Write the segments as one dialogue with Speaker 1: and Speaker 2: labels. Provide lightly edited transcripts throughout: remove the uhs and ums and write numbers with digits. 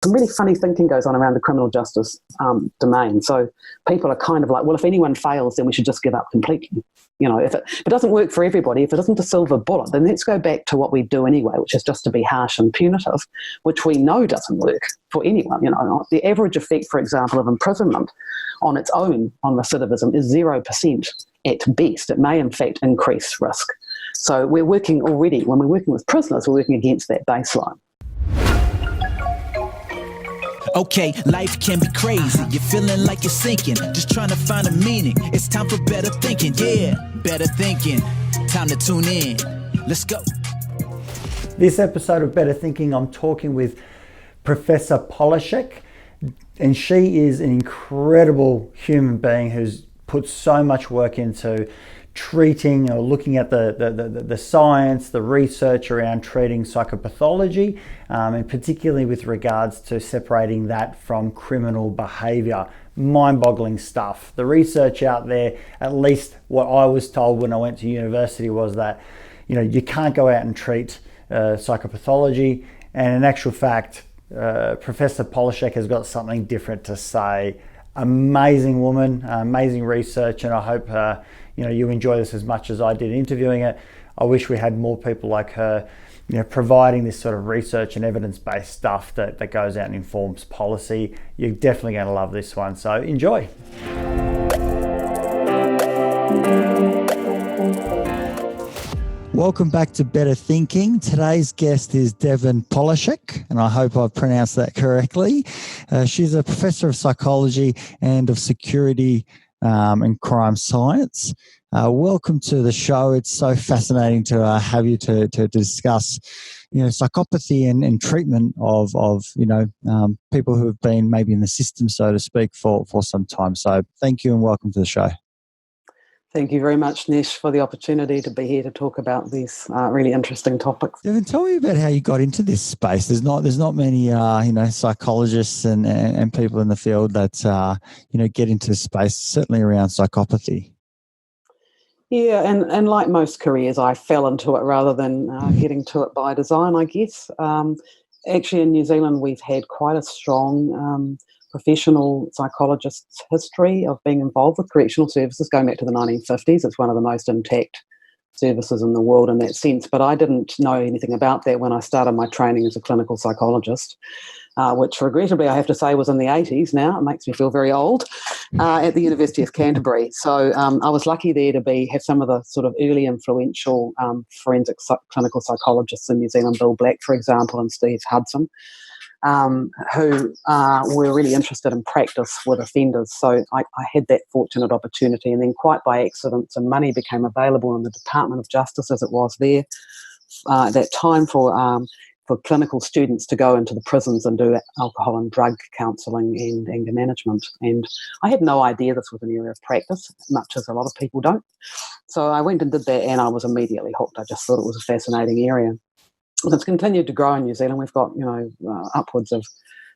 Speaker 1: some really funny thinking goes on around the criminal justice domain. So people are kind of like, well, if anyone fails, then we should just give up completely. If it doesn't work for everybody, if it isn't a silver bullet, then let's go back to what we do anyway, which is just to be harsh and punitive, which we know doesn't work for anyone. The average effect, for example, of imprisonment on its own on recidivism is 0% at best. It may, in fact, increase risk. So we're working already, when we're working with prisoners, we're working against that baseline.
Speaker 2: Okay, life can be crazy. You're feeling like you're sinking, just trying to find a meaning. It's time for better thinking, yeah, better thinking. Time to tune in. Let's go.
Speaker 3: This episode of Better Thinking, I'm talking with Professor Polaschek, and she is an incredible human being who's put so much work into treating or looking at the science, the research around treating psychopathology, and particularly with regards to separating that from criminal behaviour. Mind-boggling stuff. The research out there, at least what I was told when I went to university, was that you can't go out and treat psychopathology, and in actual fact, Professor Polaschek has got something different to say. Amazing woman, amazing research, and I hope you enjoy this as much as I did interviewing it. I wish we had more people like her, providing this sort of research and evidence-based stuff that goes out and informs policy. You're definitely going to love this one, so enjoy. Welcome back to Better Thinking. Today's guest is Devon Polaschek, and I hope I've pronounced that correctly. She's a professor of psychology and of security and crime science. Welcome to the show. It's so fascinating to have you to discuss, psychopathy and treatment of people who have been maybe in the system, so to speak, for some time. So thank you and welcome to the show.
Speaker 1: Thank you very much, Nesh, for the opportunity to be here to talk about these really interesting topics.
Speaker 3: Devon, tell me about how you got into this space. There's not many psychologists and people in the field that get into this space, certainly around psychopathy.
Speaker 1: Yeah, and like most careers, I fell into it rather than getting to it by design, I guess. Actually, in New Zealand, we've had quite a strong professional psychologists' history of being involved with correctional services going back to the 1950s. It's one of the most intact services in the world in that sense, but I didn't know anything about that when I started my training as a clinical psychologist, which regrettably I have to say was in the 80s now. It makes me feel very old, at the University of Canterbury. So I was lucky there to have some of the sort of early influential forensic clinical psychologists in New Zealand, Bill Black, for example, and Steve Hudson, who were really interested in practice with offenders. So I had that fortunate opportunity, and then quite by accident some money became available in the Department of Justice, as it was there at that time, for clinical students to go into the prisons and do alcohol and drug counselling and anger management. And I had no idea this was an area of practice, much as a lot of people don't. So I went and did that, and I was immediately hooked. I just thought it was a fascinating area. And it's continued to grow in New Zealand. We've got, upwards of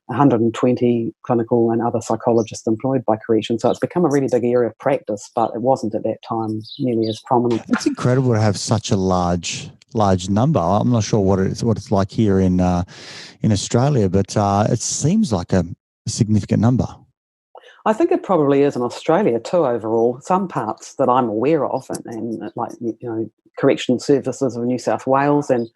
Speaker 1: 120 clinical and other psychologists employed by correction. So it's become a really big area of practice, but it wasn't at that time nearly as prominent.
Speaker 3: It's incredible to have such a large number. I'm not sure what it's like here in Australia, but it seems like a significant number.
Speaker 1: I think it probably is in Australia too overall. Some parts that I'm aware of, and like, correctional services of New South Wales and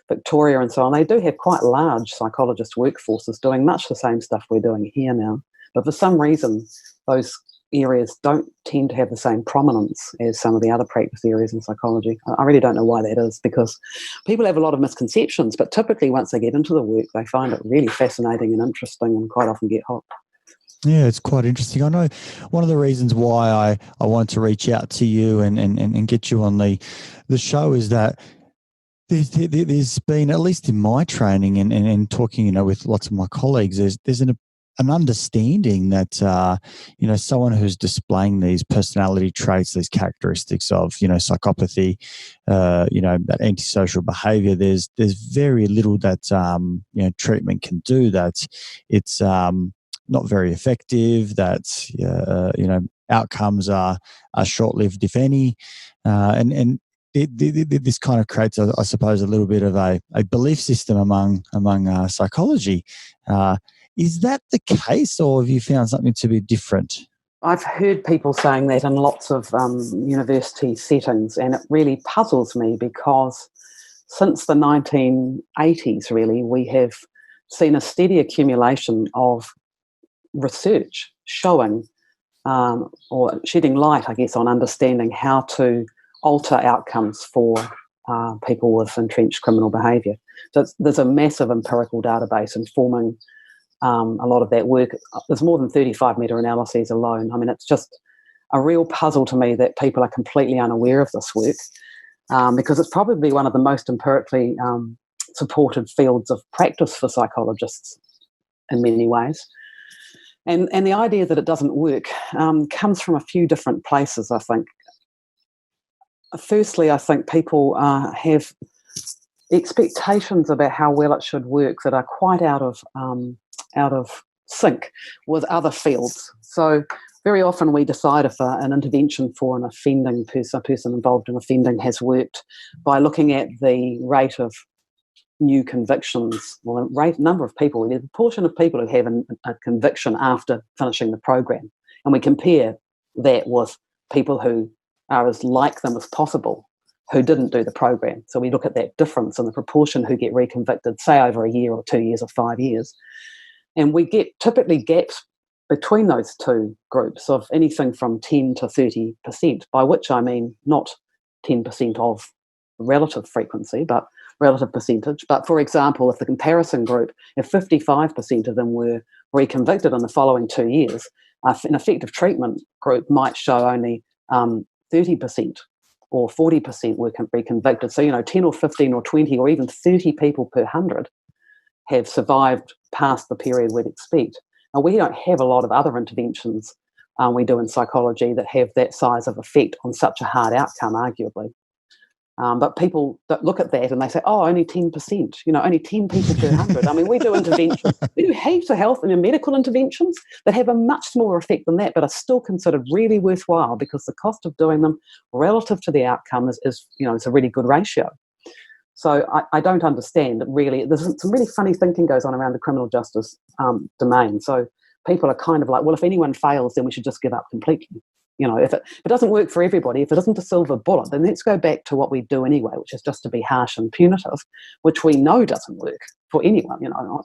Speaker 1: Victoria and so on, they do have quite large psychologist workforces doing much the same stuff we're doing here now. But for some reason, those areas don't tend to have the same prominence as some of the other practice areas in psychology. I really don't know why that is, because people have a lot of misconceptions, but typically once they get into the work, they find it really fascinating and interesting and quite often get hooked.
Speaker 3: Yeah, it's quite interesting. I know one of the reasons why I wanted to reach out to you and get you on the show is that there's been, at least in my training and talking, with lots of my colleagues, there's an understanding that, someone who's displaying these personality traits, these characteristics of, psychopathy, that antisocial behavior, there's very little that, treatment can do, that it's not very effective, that, outcomes are short-lived, if any, and this kind of creates, I suppose, a little bit of a belief system among psychology.
Speaker 4: Is that the case, or have you found something to be different?
Speaker 1: I've heard people saying that in lots of university settings, and it really puzzles me because since the 1980s, really, we have seen a steady accumulation of research showing or shedding light, I guess, on understanding how to alter outcomes for people with entrenched criminal behaviour. So there's a massive empirical database informing a lot of that work. There's more than 35 meta-analyses alone. I mean, it's just a real puzzle to me that people are completely unaware of this work because it's probably one of the most empirically supported fields of practice for psychologists in many ways. And the idea that it doesn't work comes from a few different places, I think. Firstly, I think people have expectations about how well it should work that are quite out of sync with other fields. So very often we decide if an intervention for an offending person, a person involved in offending, has worked by looking at the rate of new convictions, well, the number of people, the proportion of people who have a conviction after finishing the program. And we compare that with people who are as like them as possible who didn't do the program. So we look at that difference in the proportion who get reconvicted, say over a year or 2 years or 5 years. And we get typically gaps between those two groups of anything from 10 to 30%, by which I mean not 10% of relative frequency, but relative percentage. But for example, if the comparison group, if 55% of them were reconvicted in the following 2 years, an effective treatment group might show only 30% or 40% were reconvicted. So, 10 or 15 or 20 or even 30 people per 100 have survived past the period we'd expect. Now, we don't have a lot of other interventions we do in psychology that have that size of effect on such a hard outcome, arguably. But people that look at that and they say, oh, only 10%, only 10 people per 100. I mean, we do interventions. We do heaps of health and medical interventions that have a much smaller effect than that, but are still considered really worthwhile because the cost of doing them relative to the outcome is a really good ratio. So I don't understand, really. There's some really funny thinking goes on around the criminal justice domain. So people are kind of like, well, if anyone fails, then we should just give up completely. If it doesn't work for everybody, if it isn't a silver bullet, then let's go back to what we do anyway, which is just to be harsh and punitive, which we know doesn't work for anyone.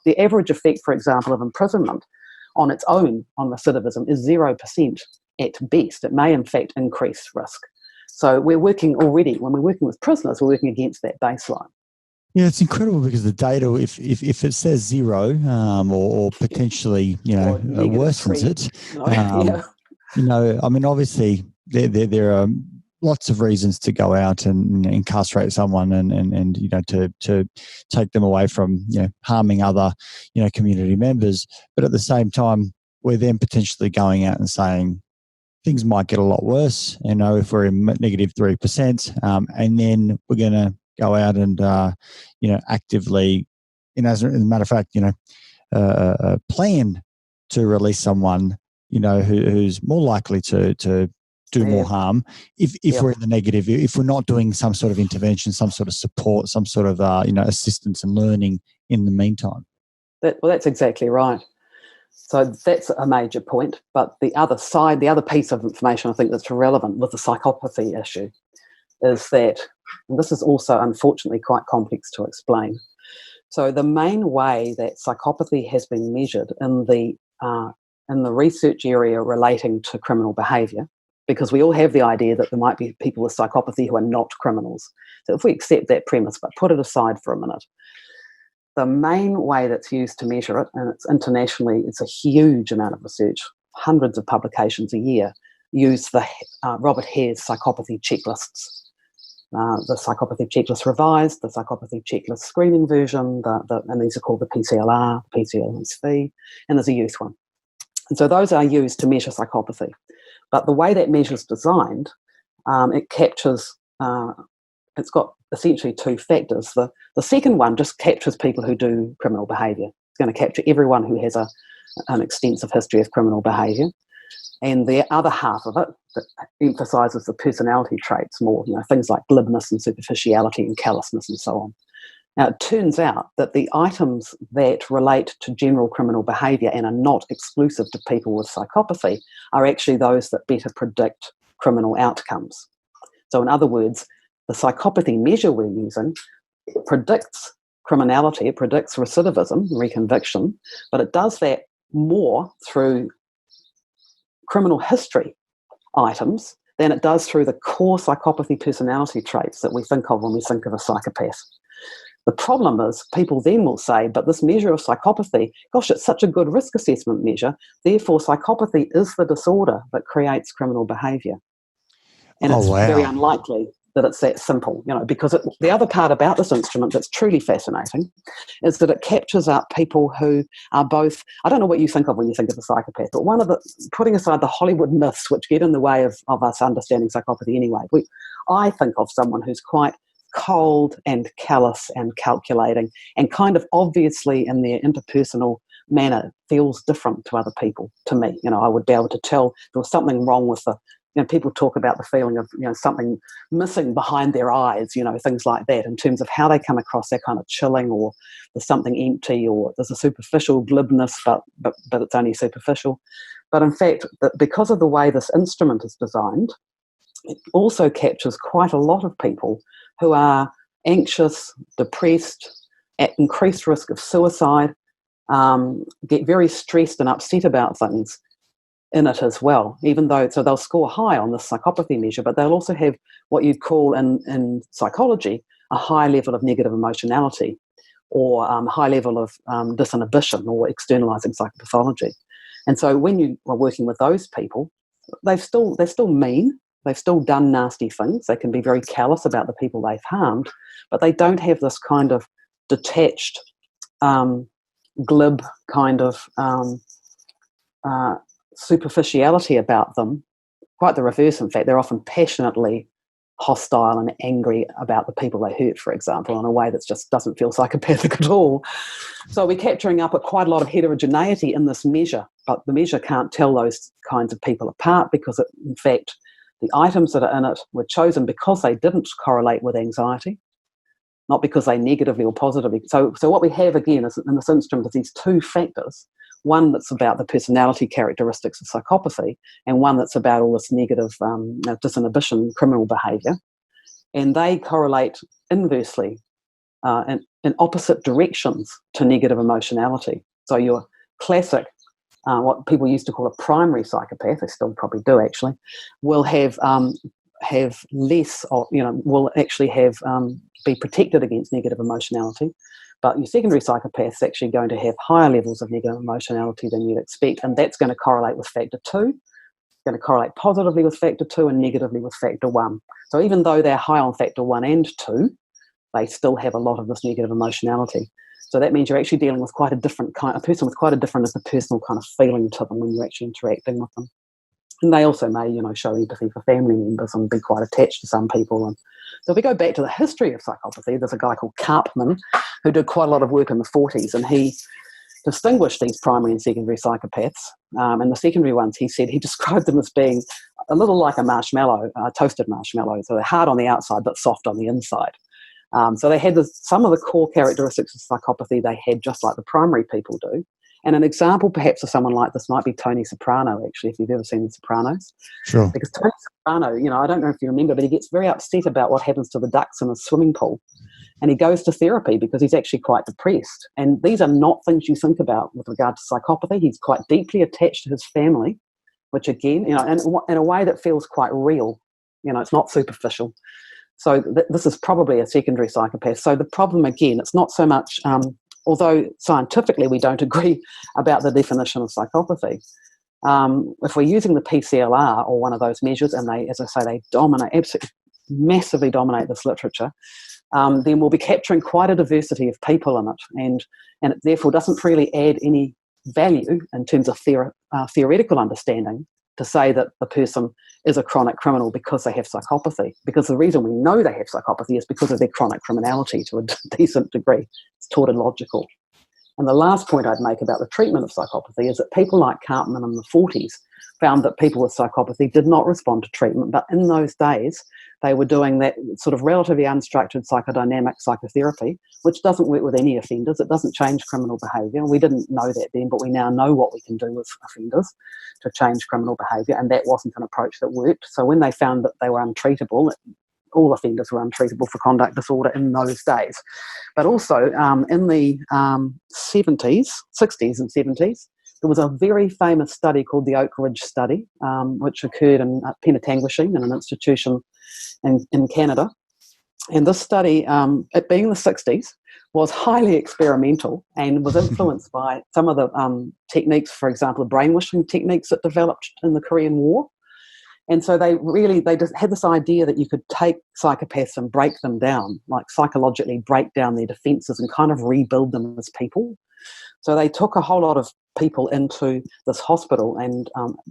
Speaker 1: The average effect, for example, of imprisonment on its own on recidivism is 0% at best. It may, in fact, increase risk. So we're working already, when we're working with prisoners, we're working against that baseline.
Speaker 4: Yeah, it's incredible because the data, if it says 0 or potentially, worsens it. I mean, obviously there are lots of reasons to go out and incarcerate someone and to take them away from harming other community members. But at the same time, we're then potentially going out and saying things might get a lot worse. If we're in negative 3%, and then we're going to go out and actively, as a matter of fact, plan to release someone who's more likely to do more harm if we're in the negative, if we're not doing some sort of intervention, some sort of support, some sort of assistance and learning in the meantime.
Speaker 1: That's exactly right. So that's a major point. But the other side, the other piece of information I think that's relevant with the psychopathy issue is that, and this is also unfortunately quite complex to explain. So the main way that psychopathy has been measured in the research area relating to criminal behaviour, because we all have the idea that there might be people with psychopathy who are not criminals. So if we accept that premise, but put it aside for a minute, the main way that's used to measure it, and it's internationally, it's a huge amount of research, hundreds of publications a year, use the Robert Hare's psychopathy checklists. The psychopathy checklist revised, the psychopathy checklist screening version, and these are called the PCLR, PCLSV, and there's a youth one. And so those are used to measure psychopathy. But the way that measure is designed, it captures, it's got essentially two factors. The second one just captures people who do criminal behaviour. It's going to capture everyone who has an extensive history of criminal behaviour. And the other half of it that emphasises the personality traits more, things like glibness and superficiality and callousness and so on. Now, it turns out that the items that relate to general criminal behaviour and are not exclusive to people with psychopathy are actually those that better predict criminal outcomes. So in other words, the psychopathy measure we're using predicts criminality, it predicts recidivism, reconviction, but it does that more through criminal history items than it does through the core psychopathy personality traits that we think of when we think of a psychopath. The problem is people then will say, but this measure of psychopathy, gosh, it's such a good risk assessment measure, therefore psychopathy is the disorder that creates criminal behaviour. And it's very unlikely that it's that simple, because the other part about this instrument that's truly fascinating is that it captures up people who are both, I don't know what you think of when you think of a psychopath, but putting aside the Hollywood myths which get in the way of us understanding psychopathy anyway, I think of someone who's quite cold and callous and calculating and kind of obviously in their interpersonal manner feels different to other people. To me, I would be able to tell there was something wrong with people talk about the feeling of, something missing behind their eyes, things like that in terms of how they come across. They're kind of chilling, or there's something empty, or there's a superficial glibness, but it's only superficial. But in fact, because of the way this instrument is designed, it also captures quite a lot of people who are anxious, depressed, at increased risk of suicide, get very stressed and upset about things in it as well, so they'll score high on the psychopathy measure, but they'll also have what you'd call in psychology a high level of negative emotionality, or high level of disinhibition or externalizing psychopathology. And so when you are working with those people, they're still mean, they've still done nasty things, they can be very callous about the people they've harmed, but they don't have this kind of detached, glib kind of superficiality about them. Quite the reverse, in fact. They're often passionately hostile and angry about the people they hurt, for example, in a way that just doesn't feel psychopathic at all. So we're capturing up quite a lot of heterogeneity in this measure, but the measure can't tell those kinds of people apart because, in fact, the items that are in it were chosen because they didn't correlate with anxiety, not because they negatively or positively. So what we have, again, is in this instrument is these two factors, one that's about the personality characteristics of psychopathy and one that's about all this negative disinhibition, criminal behaviour. And they correlate inversely in opposite directions to negative emotionality. So your classic, what people used to call a primary psychopath, they still probably do actually, will have less, or will actually have be protected against negative emotionality. But your secondary psychopath's actually going to have higher levels of negative emotionality than you'd expect, and that's going to correlate with factor 2. It's going to correlate positively with factor 2 and negatively with factor 1. So even though they're high on factor 1 and 2, they still have a lot of this negative emotionality. So that means you're actually dealing with quite a different a person with quite a different interpersonal kind of feeling to them when you're actually interacting with them. And they also may, show empathy for family members and be quite attached to some people. And so if we go back to the history of psychopathy, there's a guy called Karpman who did quite a lot of work in the 40s, and he distinguished these primary and secondary psychopaths. And the secondary ones, he said, he described them as being a little like a marshmallow, a toasted marshmallow. So they're hard on the outside but soft on the inside. So they had some of the core characteristics of psychopathy they had just like the primary people do. And an example perhaps of someone like this might be Tony Soprano, actually, if you've ever seen The Sopranos.
Speaker 4: Sure.
Speaker 1: Because Tony Soprano, I don't know if you remember, but he gets very upset about what happens to the ducks in a swimming pool. And he goes to therapy because he's actually quite depressed. And these are not things you think about with regard to psychopathy. He's quite deeply attached to his family, which again, in a way that feels quite real. It's not superficial. So this is probably a secondary psychopath. So the problem, again, it's not so much... although scientifically we don't agree about the definition of psychopathy, if we're using the PCLR or one of those measures, and they, as I say, they dominate, absolutely massively dominate this literature, then we'll be capturing quite a diversity of people in it, and it therefore doesn't really add any value in terms of theoretical understanding to say that the person is a chronic criminal because they have psychopathy. Because the reason we know they have psychopathy is because of their chronic criminality to a decent degree. It's tautological. And the last point I'd make about the treatment of psychopathy is that people like Karpman in the 40s found that people with psychopathy did not respond to treatment, but in those days they were doing that sort of relatively unstructured psychodynamic psychotherapy, which doesn't work with any offenders. It doesn't change criminal behaviour. We didn't know that then, but we now know what we can do with offenders to change criminal behaviour, and that wasn't an approach that worked. So when they found that they were untreatable, all offenders were untreatable for conduct disorder in those days. But also in the 60s and 70s, there was a very famous study called the Oak Ridge Study, which occurred in Penetanguishing, in an institution in Canada. And this study, it being the 60s, was highly experimental and was influenced by some of the techniques, for example, brainwashing techniques that developed in the Korean War. And so they just had this idea that you could take psychopaths and break them down, like psychologically break down their defences and kind of rebuild them as people. So they took a whole lot of people into this hospital and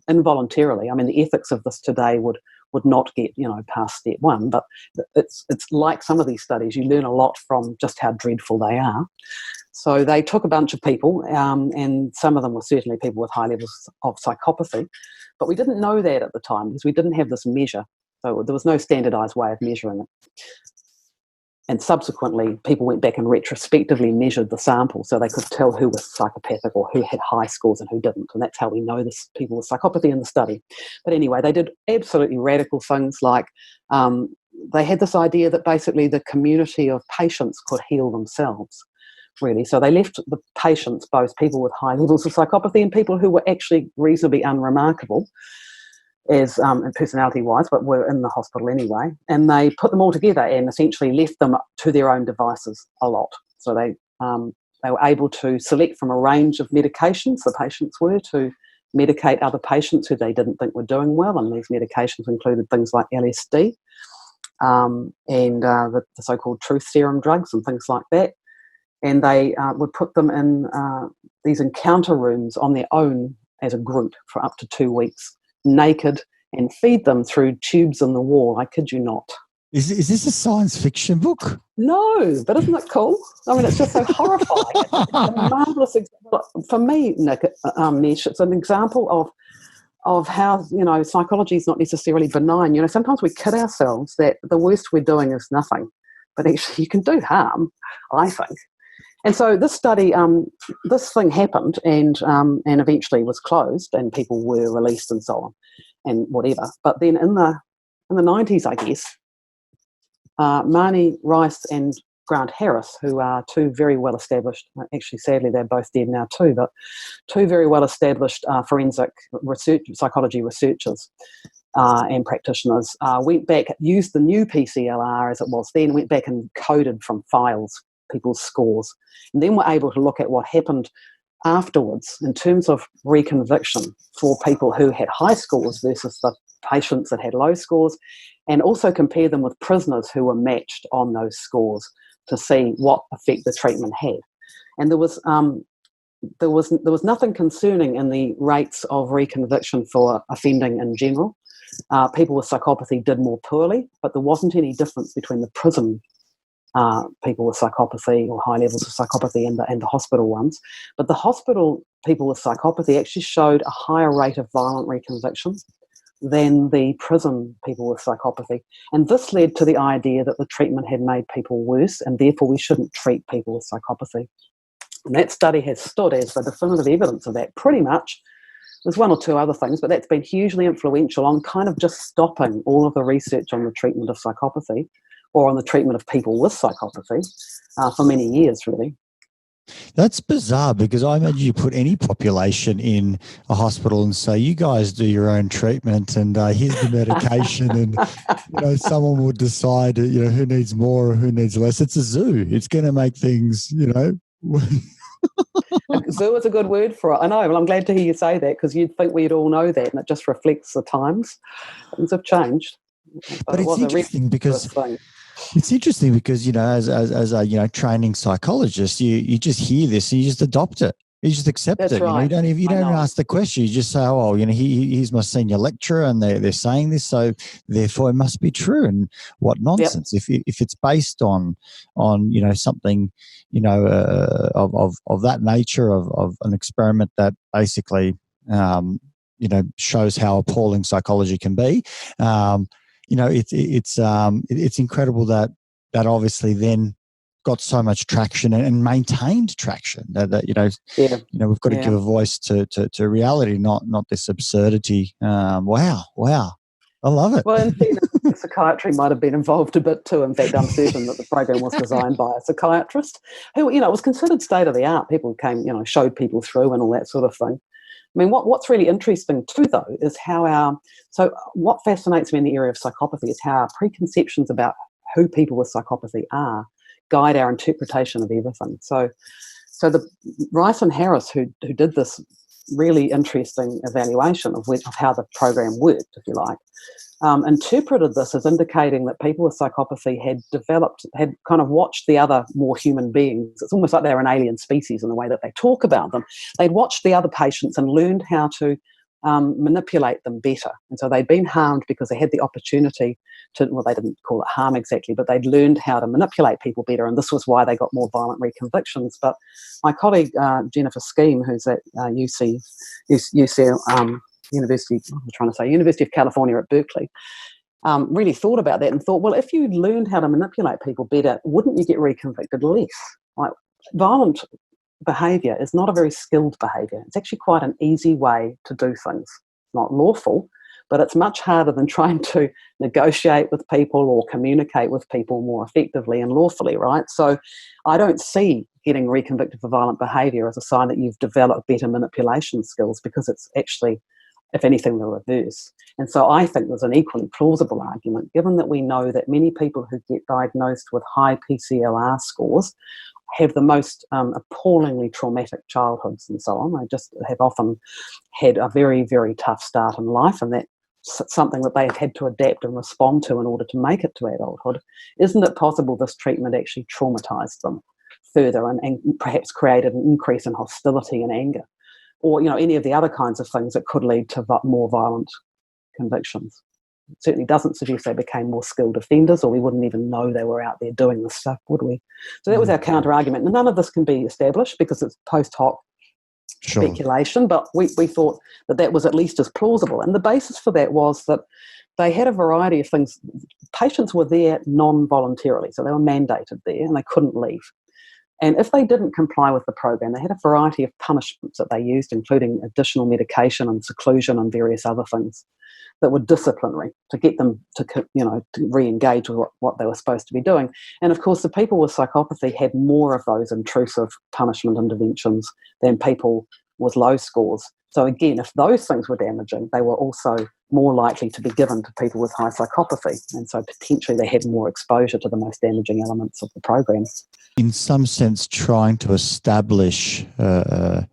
Speaker 1: involuntarily, I mean, the ethics of this today would not get, past step one, but it's like some of these studies, you learn a lot from just how dreadful they are. So they took a bunch of people, and some of them were certainly people with high levels of psychopathy, but we didn't know that at the time because we didn't have this measure. So there was no standardised way of measuring it. And subsequently, people went back and retrospectively measured the sample so they could tell who was psychopathic or who had high scores and who didn't. And that's how we know this people with psychopathy in the study. But anyway, they did absolutely radical things like they had this idea that basically the community of patients could heal themselves, really. So they left the patients, both people with high levels of psychopathy and people who were actually reasonably unremarkable, as personality-wise, but were in the hospital anyway, and they put them all together and essentially left them to their own devices a lot. So they were able to select from a range of medications, the patients were, to medicate other patients who they didn't think were doing well, and these medications included things like LSD and the so-called truth serum drugs and things like that. And they would put them in these encounter rooms on their own as a group for up to 2 weeks, naked, and feed them through tubes in the wall. I kid you not.
Speaker 4: Is this a science fiction book?
Speaker 1: No, but isn't it cool? I mean, it's just so horrifying. It's a marvellous example. For me, Nesh, it's an example of how, psychology is not necessarily benign. Sometimes we kid ourselves that the worst we're doing is nothing, but actually you can do harm, I think. And so this study, this thing happened and eventually was closed and people were released and so on and whatever. But then in the 90s, I guess, Marnie Rice and Grant Harris, who are two very well-established, actually sadly they're both dead now too, but two very well-established forensic psychology researchers and practitioners, went back, used the new PCLR as it was then, went back and coded from files people's scores, and then were able to look at what happened afterwards in terms of reconviction for people who had high scores versus the patients that had low scores, and also compare them with prisoners who were matched on those scores to see what effect the treatment had. And there was nothing concerning in the rates of reconviction for offending in general. People with psychopathy did more poorly, but there wasn't any difference between the prison people with psychopathy or high levels of psychopathy and the hospital ones. But the hospital people with psychopathy actually showed a higher rate of violent reconviction than the prison people with psychopathy. And this led to the idea that the treatment had made people worse and therefore we shouldn't treat people with psychopathy. And that study has stood as the definitive evidence of that pretty much. There's one or two other things, but that's been hugely influential on kind of just stopping all of the research on the treatment of psychopathy or on the treatment of people with psychopathy for many years, really.
Speaker 4: That's bizarre because I imagine you put any population in a hospital and say, you guys do your own treatment and here's the medication and, someone would decide, who needs more or who needs less. It's a zoo. It's going to make things,
Speaker 1: Zoo is a good word for it. I know. Well, I'm glad to hear you say that because you'd think we'd all know that and it just reflects the times. Things have changed.
Speaker 4: But it's interesting because... It's interesting because, as a, training psychologist, you just hear this and you just adopt it. You just accept
Speaker 1: That's
Speaker 4: it.
Speaker 1: Right.
Speaker 4: You don't even ask the question. You just say, oh, he's my senior lecturer and they're saying this, so therefore it must be true. And what nonsense. Yep. If it's based on something, of that nature of an experiment that basically shows how appalling psychology can be. It's incredible that obviously then got so much traction and maintained traction. We've got to give a voice to reality, not this absurdity. Wow, I love it.
Speaker 1: Well, in fairness, psychiatry might have been involved a bit too. In fact, I'm certain that the program was designed by a psychiatrist who, it was considered state of the art. People came, showed people through and all that sort of thing. I mean, what's really interesting too, though, is how what fascinates me in the area of psychopathy is how our preconceptions about who people with psychopathy are guide our interpretation of everything. So the Rice and Harris, who did this really interesting evaluation of how the program worked, if you like, interpreted this as indicating that people with psychopathy had kind of watched the other more human beings. It's almost like they're an alien species in the way that they talk about them. They'd watched the other patients and learned how to manipulate them better. And so they'd been harmed because they had the opportunity to, well, they didn't call it harm exactly, but they'd learned how to manipulate people better. And this was why they got more violent reconvictions. But my colleague, Jennifer Scheme, who's at University of California at Berkeley, really thought about that and thought, well, if you learned how to manipulate people better, wouldn't you get reconvicted less? Like, violent behaviour is not a very skilled behaviour. It's actually quite an easy way to do things. Not lawful, but it's much harder than trying to negotiate with people or communicate with people more effectively and lawfully, right? So I don't see getting reconvicted for violent behaviour as a sign that you've developed better manipulation skills, because it's actually, if anything, the reverse. And so I think there's an equally plausible argument, given that we know that many people who get diagnosed with high PCLR scores have the most appallingly traumatic childhoods and so on. They just have often had a very, very tough start in life, and that's something that they have had to adapt and respond to in order to make it to adulthood. Isn't it possible this treatment actually traumatised them further and perhaps created an increase in hostility and anger? Or, any of the other kinds of things that could lead to more violent convictions. It certainly doesn't suggest they became more skilled offenders, or we wouldn't even know they were out there doing this stuff, would we? So that was our counter-argument. And none of this can be established because it's post hoc speculation, but we thought that was at least as plausible. And the basis for that was that they had a variety of things. Patients were there non-voluntarily, so they were mandated there and they couldn't leave. And if they didn't comply with the program, they had a variety of punishments that they used, including additional medication and seclusion and various other things that were disciplinary to get them to re-engage with what they were supposed to be doing. And of course, the people with psychopathy had more of those intrusive punishment interventions than people with low scores. So again, if those things were damaging, they were also more likely to be given to people with high psychopathy. And so potentially they had more exposure to the most damaging elements of the program.
Speaker 4: In some sense, trying to establish a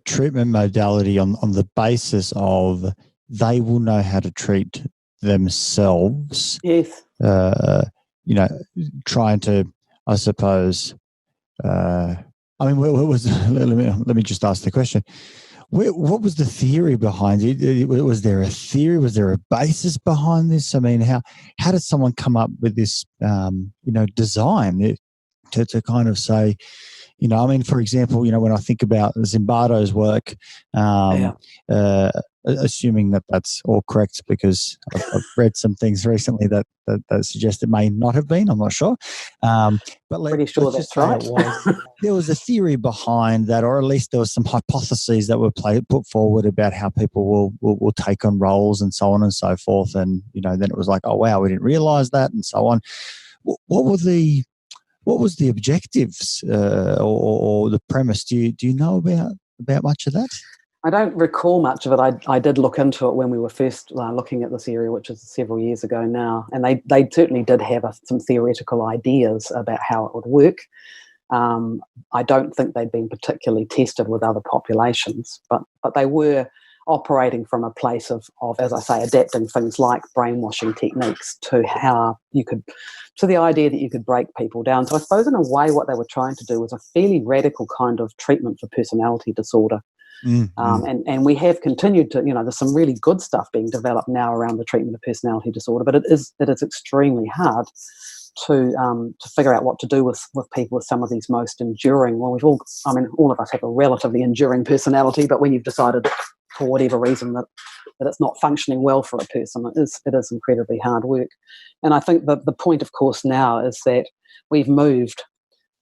Speaker 4: treatment modality on the basis of they will know how to treat themselves.
Speaker 1: Yes.
Speaker 4: Trying to, I suppose, what was, let me just ask the question. What was the theory behind it? Was there a theory? Was there a basis behind this? I mean, how did someone come up with this, design to kind of say, for example, when I think about Zimbardo's work, assuming that that's all correct, because I've read some things recently that suggest it may not have been. I'm not sure. But
Speaker 1: pretty sure that's right.
Speaker 4: There was a theory behind that, or at least there was some hypotheses that were put forward about how people will take on roles and so on and so forth. And, then it was like, oh, wow, we didn't realize that and so on. What was the objectives or the premise? Do you know about much of that?
Speaker 1: I don't recall much of it. I did look into it when we were first looking at this area, which is several years ago now, and they certainly did have some theoretical ideas about how it would work. I don't think they'd been particularly tested with other populations, but they were operating from a place of, as I say, adapting things like brainwashing techniques to the idea that you could break people down. So I suppose in a way what they were trying to do was a fairly radical kind of treatment for personality disorder. And we have continued to, there's some really good stuff being developed now around the treatment of personality disorder, but it is extremely hard to figure out what to do with people with some of these most enduring. Well, all of us have a relatively enduring personality, but when you've decided for whatever reason that it's not functioning well for a person. It is incredibly hard work. And I think that the point, of course, now is that we've moved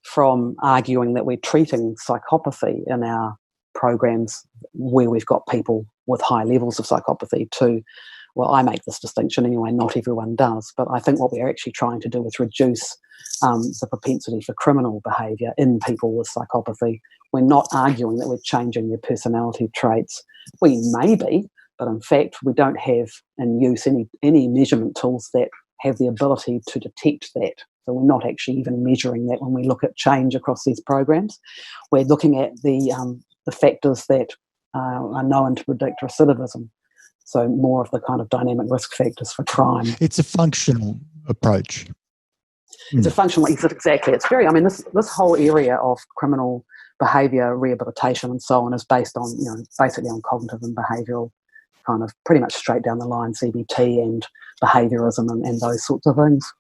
Speaker 1: from arguing that we're treating psychopathy in our programs where we've got people with high levels of psychopathy to, well, I make this distinction anyway, not everyone does, but I think what we're actually trying to do is reduce the propensity for criminal behaviour in people with psychopathy. We're not arguing that we're changing their personality traits. We may be, but in fact we don't have in use any measurement tools that have the ability to detect that. So we're not actually even measuring that when we look at change across these programs. We're looking at the factors that are known to predict recidivism. So more of the kind of dynamic risk factors for crime.
Speaker 4: It's a functional approach.
Speaker 1: It's a functional, exactly. It's very, I mean, this whole area of criminal behaviour, rehabilitation and so on is based on, basically on cognitive and behavioural kind of pretty much straight down the line, CBT and behaviourism and those sorts of things.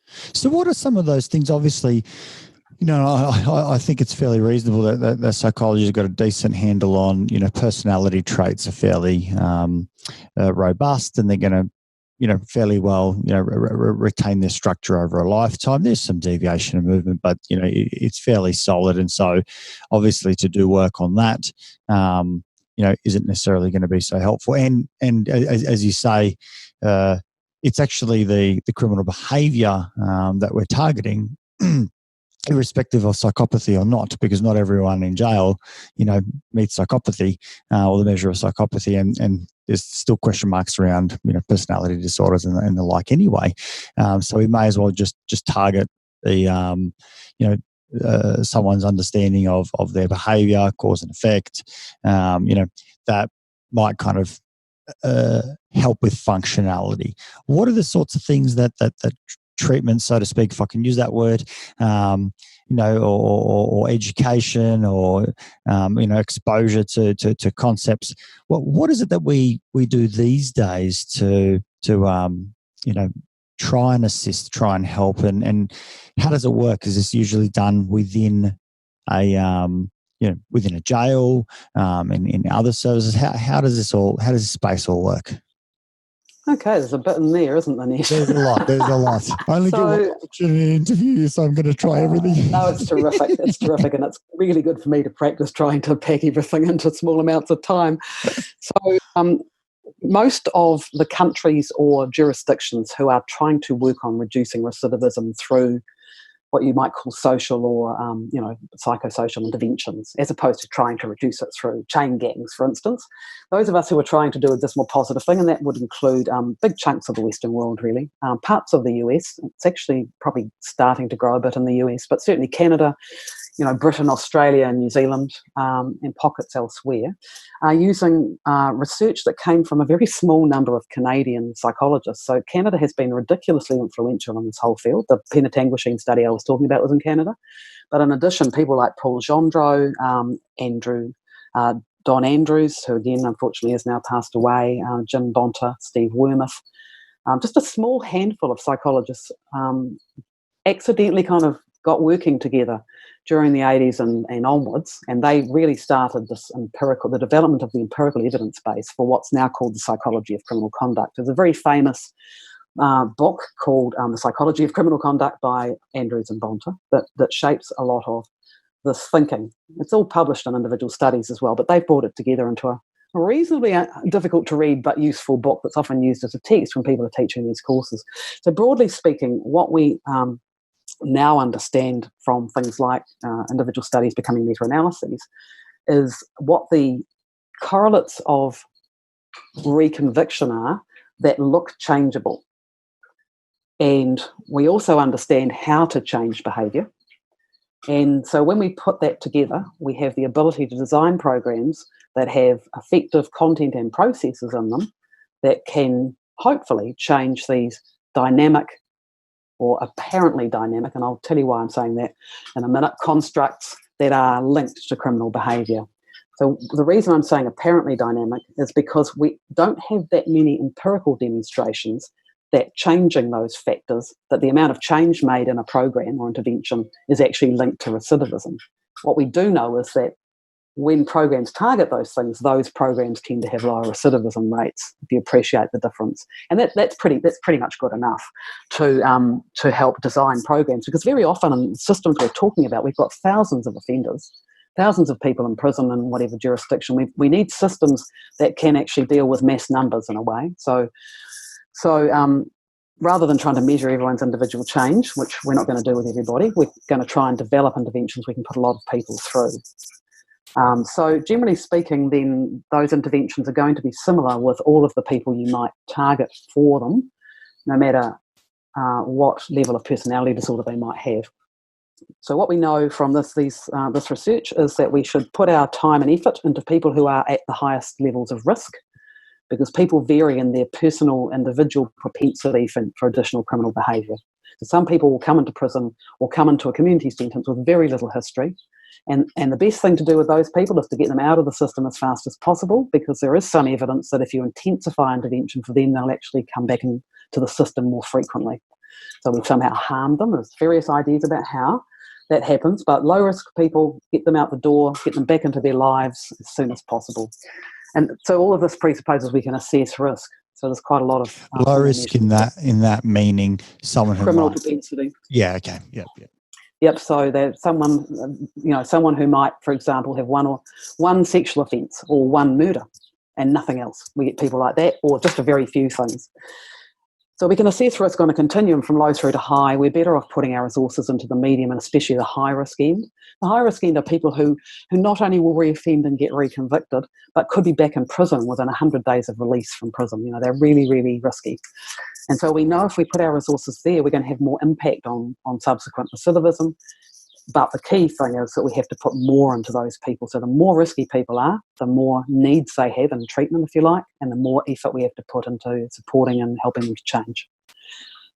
Speaker 4: So what are some of those things? Obviously, I think it's fairly reasonable that psychology has got a decent handle on, personality traits are fairly robust, and they're going to, fairly well, retain their structure over a lifetime. There's some deviation and movement, but, it's fairly solid. And so obviously to do work on that, isn't necessarily going to be so helpful. And as you say, it's actually the criminal behaviour that we're targeting, irrespective of psychopathy or not, because not everyone in jail, meets psychopathy or the measure of psychopathy, and there's still question marks around, personality disorders and the like anyway. So we may as well just target the, someone's understanding of their behaviour, cause and effect, that might kind of help with functionality. What are the sorts of things that treatment, so to speak, if I can use that word, or education or, exposure to concepts. What is it that we do these days to try and assist, try and help, and how does it work? Is this usually done within within a jail, in other services? How does this space all work?
Speaker 1: Okay, there's a bit in there, isn't there, Nesh?
Speaker 4: There's a lot. I only get one opportunity to interview you, so I'm going to try everything.
Speaker 1: No, it's terrific. It's terrific, and it's really good for me to practice trying to pack everything into small amounts of time. So most of the countries or jurisdictions who are trying to work on reducing recidivism through what you might call social or, psychosocial interventions, as opposed to trying to reduce it through chain gangs, for instance. Those of us who are trying to do a more positive thing, and that would include big chunks of the Western world, really, parts of the US. It's actually probably starting to grow a bit in the US, but certainly Canada, Britain, Australia and New Zealand, and pockets elsewhere, are using research that came from a very small number of Canadian psychologists. So Canada has been ridiculously influential in this whole field. The Penetanguishene study I was talking about was in Canada. But in addition, people like Paul Gendreau, Don Andrews, who again, unfortunately, has now passed away, Jim Bonta, Steve Wormuth, just a small handful of psychologists accidentally kind of got working together during the 80s and onwards, and they really started the development of the empirical evidence base for what's now called the psychology of criminal conduct. There's a very famous book called The Psychology of Criminal Conduct by Andrews and Bonta that shapes a lot of this thinking. It's all published in individual studies as well, but they've brought it together into a reasonably difficult to read but useful book that's often used as a text when people are teaching these courses. So broadly speaking, what we now understand from things like individual studies becoming meta-analyses is what the correlates of reconviction are that look changeable. And we also understand how to change behaviour. And so when we put that together, we have the ability to design programs that have effective content and processes in them that can hopefully change these dynamic or apparently dynamic, and I'll tell you why I'm saying that in a minute, constructs that are linked to criminal behaviour. So the reason I'm saying apparently dynamic is because we don't have that many empirical demonstrations that changing those factors, that the amount of change made in a program or intervention is actually linked to recidivism. What we do know is that when programs target those things, those programs tend to have lower recidivism rates, if you appreciate the difference. And that's pretty much good enough to help design programs, because very often in the systems we're talking about, we've got thousands of offenders, thousands of people in prison in whatever jurisdiction. We need systems that can actually deal with mass numbers in a way. So rather than trying to measure everyone's individual change, which we're not going to do with everybody, we're going to try and develop interventions we can put a lot of people through. So generally speaking, then those interventions are going to be similar with all of the people you might target for them, no matter what level of personality disorder they might have. So what we know from this research is that we should put our time and effort into people who are at the highest levels of risk, because people vary in their personal, individual propensity for additional criminal behaviour. So some people will come into prison or come into a community sentence with very little history. And the best thing to do with those people is to get them out of the system as fast as possible, because there is some evidence that if you intensify intervention for them, they'll actually come back into the system more frequently. So we've somehow harmed them. There's various ideas about how that happens, but low-risk people, get them out the door, get them back into their lives as soon as possible. And so all of this presupposes we can assess risk. So there's quite a lot of
Speaker 4: low risk in that meaning someone who
Speaker 1: criminal propensity.
Speaker 4: Yeah. Okay. Yep.
Speaker 1: Yep. So there's someone who might, for example, have one sexual offence or one murder and nothing else. We get people like that, or just a very few things. So we can assess risk on a continuum from low through to high. We're better off putting our resources into the medium and especially the high-risk end. The high-risk end are people who not only will reoffend and get reconvicted, but could be back in prison within 100 days of release from prison. They're really, really risky. And so we know if we put our resources there, we're going to have more impact on subsequent recidivism. But the key thing is that we have to put more into those people. So the more risky people are, the more needs they have in treatment, if you like, and the more effort we have to put into supporting and helping them to change.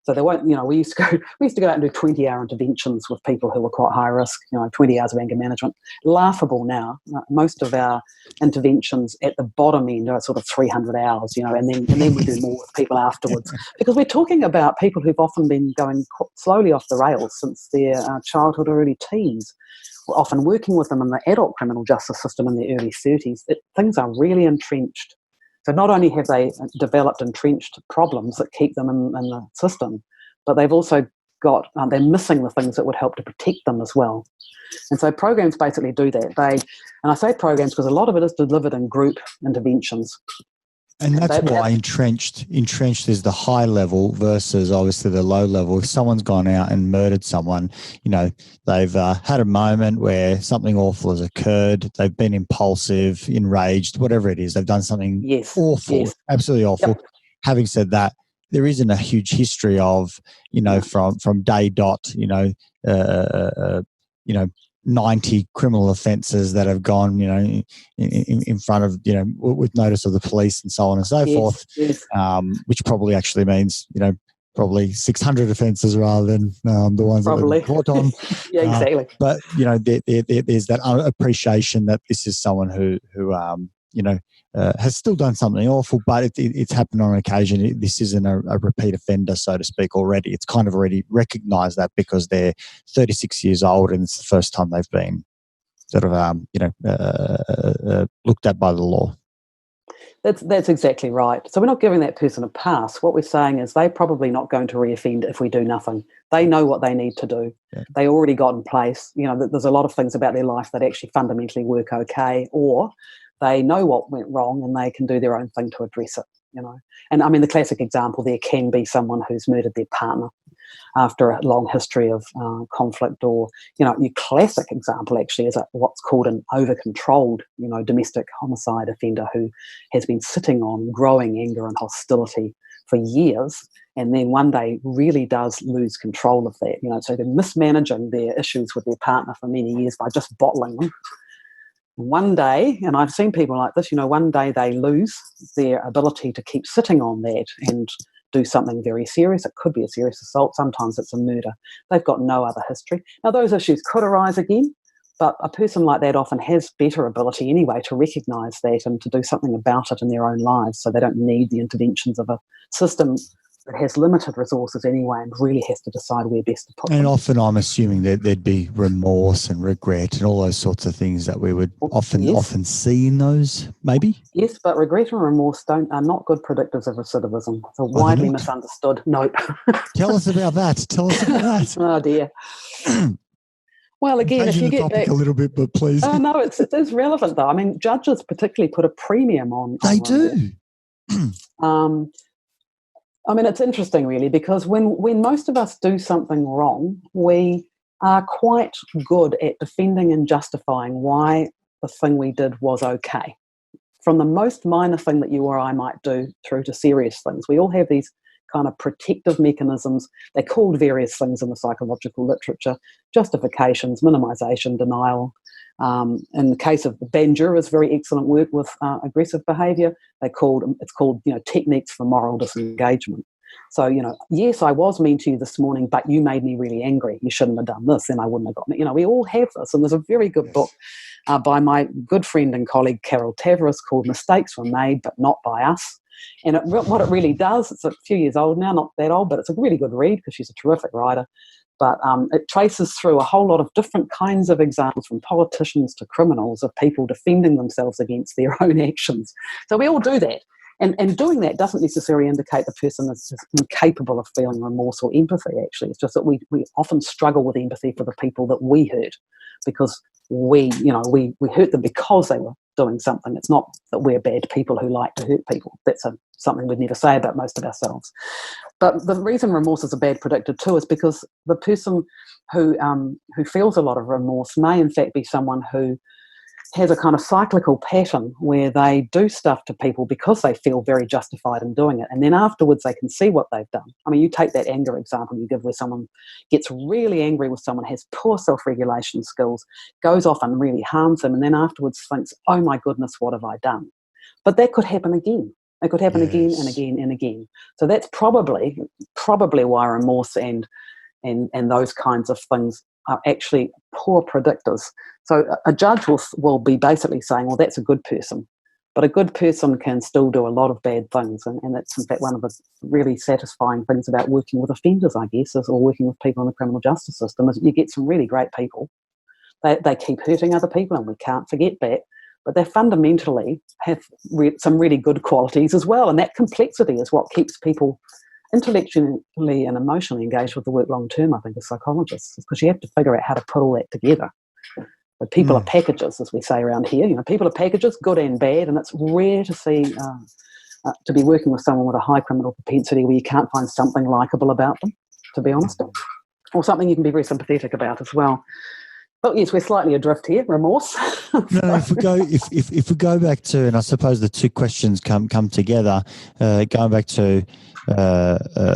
Speaker 1: So they won't, we used to go out and do 20-hour interventions with people who were quite high risk, 20 hours of anger management. Laughable now. Most of our interventions at the bottom end are sort of 300 hours, and then we do more with people afterwards. Because we're talking about people who've often been going slowly off the rails since their childhood or early teens. We're often working with them in the adult criminal justice system in their early 30s. Things are really entrenched. So not only have they developed entrenched problems that keep them in the system, but they've also got, they're missing the things that would help to protect them as well. And so programs basically do that. And I say programs because a lot of it is delivered in group interventions.
Speaker 4: And that's why entrenched is the high level versus obviously the low level. If someone's gone out and murdered someone, they've had a moment where something awful has occurred. They've been impulsive, enraged, whatever it is. They've done something awful, absolutely awful. Yep. Having said that, there isn't a huge history of, from day dot, 90 criminal offences that have gone, in front of, with notice of the police and so on and so forth, which probably actually means, probably 600 offences rather than the ones that were caught on.
Speaker 1: Yeah, exactly.
Speaker 4: But, there's that appreciation that this is someone who has still done something awful, but it's happened on occasion. This isn't a repeat offender, so to speak, already. It's kind of already recognised that because they're 36 years old and it's the first time they've been sort of, looked at by the law.
Speaker 1: That's exactly right. So we're not giving that person a pass. What we're saying is they're probably not going to reoffend if we do nothing. They know what they need to do. Yeah. They already got in place. There's a lot of things about their life that actually fundamentally work okay, or they know what went wrong and they can do their own thing to address it, And I mean, the classic example there can be someone who's murdered their partner after a long history of conflict, or, your classic example actually is what's called an over-controlled, domestic homicide offender who has been sitting on growing anger and hostility for years and then one day really does lose control of that, so they're mismanaging their issues with their partner for many years by just bottling them. One day, and I've seen people like this, one day they lose their ability to keep sitting on that and do something very serious. It could be a serious assault. Sometimes it's a murder. They've got no other history. Now, those issues could arise again, but a person like that often has better ability anyway to recognise that and to do something about it in their own lives, so they don't need the interventions of a system that has limited resources anyway and really has to decide where best to put them.
Speaker 4: And often I'm assuming that there'd be remorse and regret and all those sorts of things that we would often see in those, maybe?
Speaker 1: Yes, but regret and remorse are not good predictors of recidivism. It's a widely misunderstood. Nope.
Speaker 4: Tell us about that.
Speaker 1: Oh, dear. Well, again, if you get back
Speaker 4: a little bit, but please.
Speaker 1: Oh, no, it is relevant, though. I mean, judges particularly put a premium on
Speaker 4: They do.
Speaker 1: I mean, it's interesting, really, because when most of us do something wrong, we are quite good at defending and justifying why the thing we did was okay. From the most minor thing that you or I might do through to serious things. We all have these kind of protective mechanisms. They're called various things in the psychological literature: justifications, minimisation, denial. In the case of Bandura's very excellent work with aggressive behaviour, it's called techniques for moral disengagement. So, yes, I was mean to you this morning, but you made me really angry. You shouldn't have done this, and I wouldn't have gotten it. We all have this, and there's a very good book by my good friend and colleague Carol Tavares called "Mistakes Were Made, but Not by Us." And what it really does, it's a few years old now, not that old, but it's a really good read because she's a terrific writer. But it traces through a whole lot of different kinds of examples, from politicians to criminals, of people defending themselves against their own actions. So we all do that. And doing that doesn't necessarily indicate the person is incapable of feeling remorse or empathy, actually. It's just that we often struggle with empathy for the people that we hurt, because we hurt them because they were doing something. It's not that we're bad people who like to hurt people. That's something we'd never say about most of ourselves. But the reason remorse is a bad predictor too is because the person who feels a lot of remorse may in fact be someone who has a kind of cyclical pattern where they do stuff to people because they feel very justified in doing it, and then afterwards they can see what they've done. I mean, you take that anger example you give, where someone gets really angry with someone, has poor self-regulation skills, goes off and really harms them, and then afterwards thinks, oh my goodness, what have I done? But that could happen again. It could happen again and again and again. So that's probably why remorse and those kinds of things are actually poor predictors. So a judge will be basically saying, well, that's a good person. But a good person can still do a lot of bad things. And that's, in fact, one of the really satisfying things about working with offenders, I guess, or working with people in the criminal justice system, is you get some really great people. They keep hurting other people, and we can't forget that. But they fundamentally have some really good qualities as well. And that complexity is what keeps people intellectually and emotionally engaged with the work long term, I think, as psychologists, because you have to figure out how to put all that together. But people are packages, as we say around here. People are packages, good and bad, and it's rare to see to be working with someone with a high criminal propensity where you can't find something likeable about them, to be honest, or something you can be very sympathetic about as well. But yes, we're slightly adrift here. Remorse.
Speaker 4: No, if we go back to, and I suppose the two questions come together. Going back to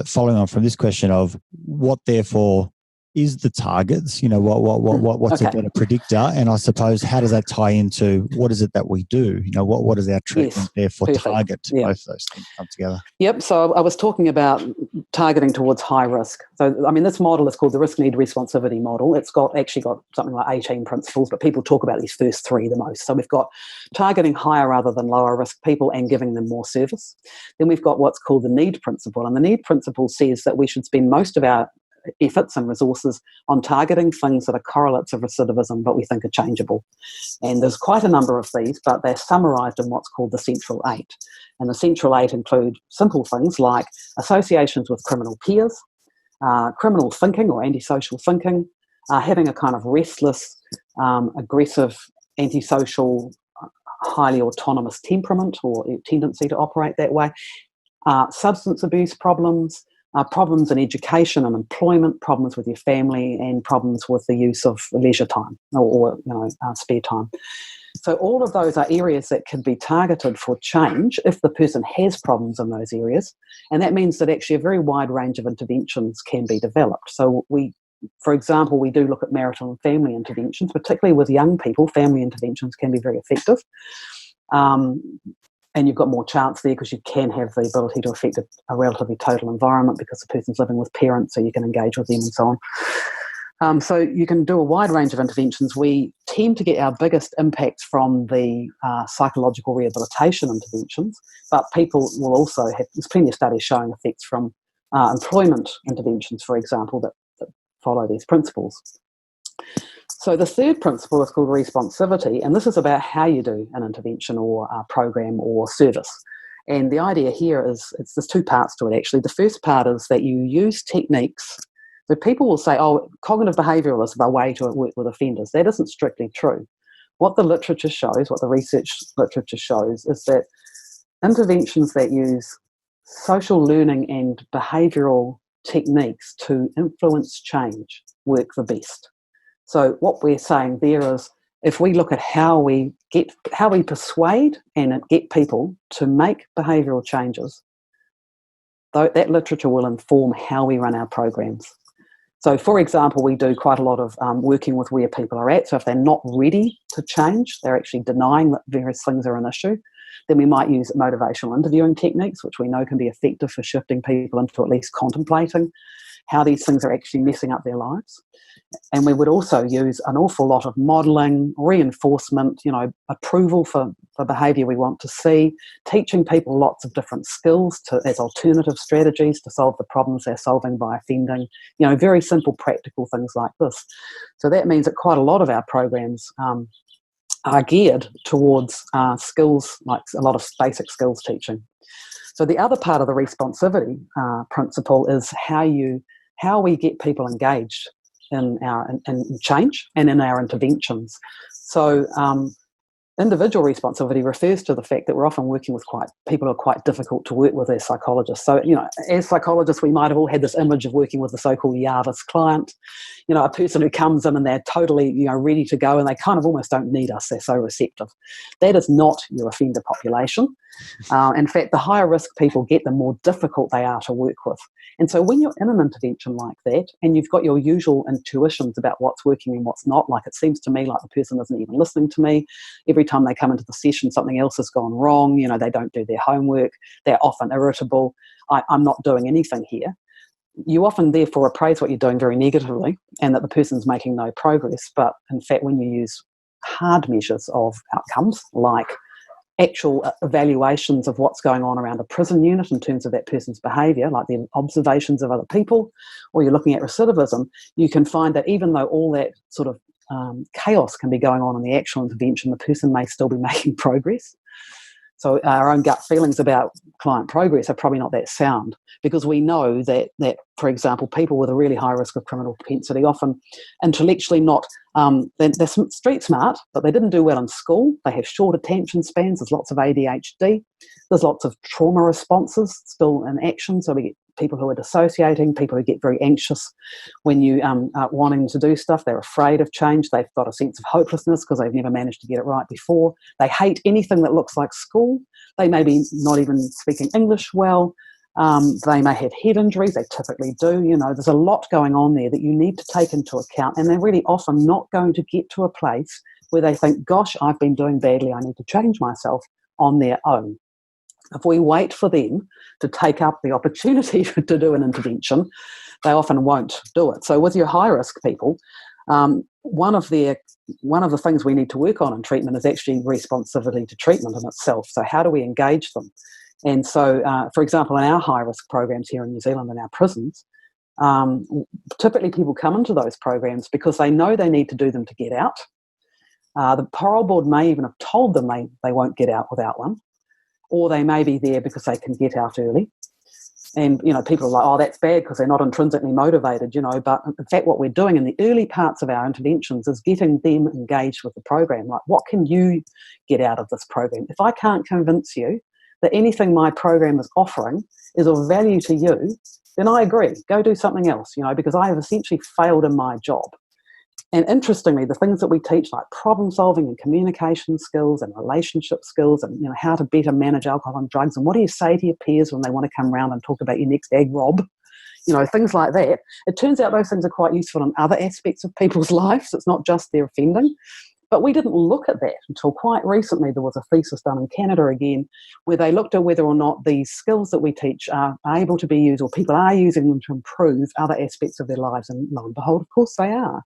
Speaker 4: following on from this question of what, therefore, is the targets? What's a better predictor? And I suppose, how does that tie into what is it that we do? What is our treatment therefore target?
Speaker 1: Yeah.
Speaker 4: Both those things come together.
Speaker 1: Yep. So I was talking about targeting towards high risk. So, I mean, this model is called the risk-need responsivity model. It's actually got something like 18 principles, but people talk about these first three the most. So we've got targeting higher rather than lower risk people and giving them more service. Then we've got what's called the need principle. And the need principle says that we should spend most of our efforts and resources on targeting things that are correlates of recidivism but we think are changeable. And there's quite a number of these, but they're summarised in what's called the Central 8. And the Central 8 include simple things like associations with criminal peers, criminal thinking or antisocial thinking, having a kind of restless, aggressive, antisocial, highly autonomous temperament or tendency to operate that way, substance abuse problems, problems in education and employment, problems with your family, and problems with the use of leisure time or spare time. So all of those are areas that can be targeted for change if the person has problems in those areas. And that means that actually a very wide range of interventions can be developed. So for example, we do look at marital and family interventions, particularly with young people. Family interventions can be very effective. And you've got more chance there because you can have the ability to affect a relatively total environment because the person's living with parents, so you can engage with them and so on. So you can do a wide range of interventions. We tend to get our biggest impacts from the psychological rehabilitation interventions, but people will also have, there's plenty of studies showing effects from employment interventions, for example, that follow these principles. So the third principle is called responsivity, and this is about how you do an intervention or a program or service. And the idea here is, there's two parts to it actually. The first part is that you use techniques. So people will say, oh, cognitive behavioural is a way to work with offenders. That isn't strictly true. What the literature shows, what the research literature shows, is that interventions that use social learning and behavioural techniques to influence change work the best. So what we're saying there is, if we look at how we persuade and get people to make behavioural changes, that literature will inform how we run our programs. So, for example, we do quite a lot of working with where people are at. So if they're not ready to change, they're actually denying that various things are an issue, then we might use motivational interviewing techniques, which we know can be effective for shifting people into at least contemplating how these things are actually messing up their lives. And we would also use an awful lot of modelling, reinforcement, approval for behaviour we want to see, teaching people lots of different skills as alternative strategies to solve the problems they're solving by offending, very simple practical things like this. So that means that quite a lot of our programs are geared towards skills, like a lot of basic skills teaching. So the other part of the responsivity principle is how we get people engaged in change and in our interventions. So individual responsivity refers to the fact that we're often working with people who are quite difficult to work with as psychologists. So, as psychologists, we might have all had this image of working with the so-called Jarvis client, a person who comes in and they're totally, ready to go and they kind of almost don't need us. They're so receptive. That is not your offender population. In fact, the higher risk people get, the more difficult they are to work with. And so when you're in an intervention like that and you've got your usual intuitions about what's working and what's not, like it seems to me like the person isn't even listening to me. Every time they come into the session, something else has gone wrong. They don't do their homework. They're often irritable. I'm not doing anything here. You often therefore appraise what you're doing very negatively and that the person's making no progress. But in fact, when you use hard measures of outcomes like actual evaluations of what's going on around a prison unit in terms of that person's behaviour, like the observations of other people, or you're looking at recidivism, you can find that even though all that sort of chaos can be going on in the actual intervention, the person may still be making progress. So our own gut feelings about client progress are probably not that sound, because we know that for example, people with a really high risk of criminal propensity, often intellectually not, they're street smart, but they didn't do well in school. They have short attention spans. There's lots of ADHD. There's lots of trauma responses still in action. So we get people who are dissociating, people who get very anxious when you are wanting to do stuff. They're afraid of change. They've got a sense of hopelessness because they've never managed to get it right before. They hate anything that looks like school. They may be not even speaking English well. They may have head injuries. They typically do. There's a lot going on there that you need to take into account, and they're really often not going to get to a place where they think, gosh, I've been doing badly, I need to change myself on their own. If we wait for them to take up the opportunity to do an intervention, they often won't do it. So with your high-risk people, one of the things we need to work on in treatment is actually responsivity to treatment in itself. So how do we engage them? And so, for example, in our high-risk programs here in New Zealand in our prisons, typically people come into those programs because they know they need to do them to get out. The parole board may even have told them they won't get out without one, or they may be there because they can get out early. And, people are like, oh, that's bad because they're not intrinsically motivated, but in fact what we're doing in the early parts of our interventions is getting them engaged with the program. Like, what can you get out of this program? If I can't convince you that anything my program is offering is of value to you, then I agree, go do something else, because I have essentially failed in my job. And interestingly, the things that we teach, like problem solving and communication skills and relationship skills and how to better manage alcohol and drugs, and what do you say to your peers when they want to come around and talk about your next ag rob, things like that. It turns out those things are quite useful in other aspects of people's lives. It's not just their offending. But we didn't look at that until quite recently. There was a thesis done in Canada again where they looked at whether or not these skills that we teach are able to be used, or people are using them to improve other aspects of their lives. And lo and behold, of course they are.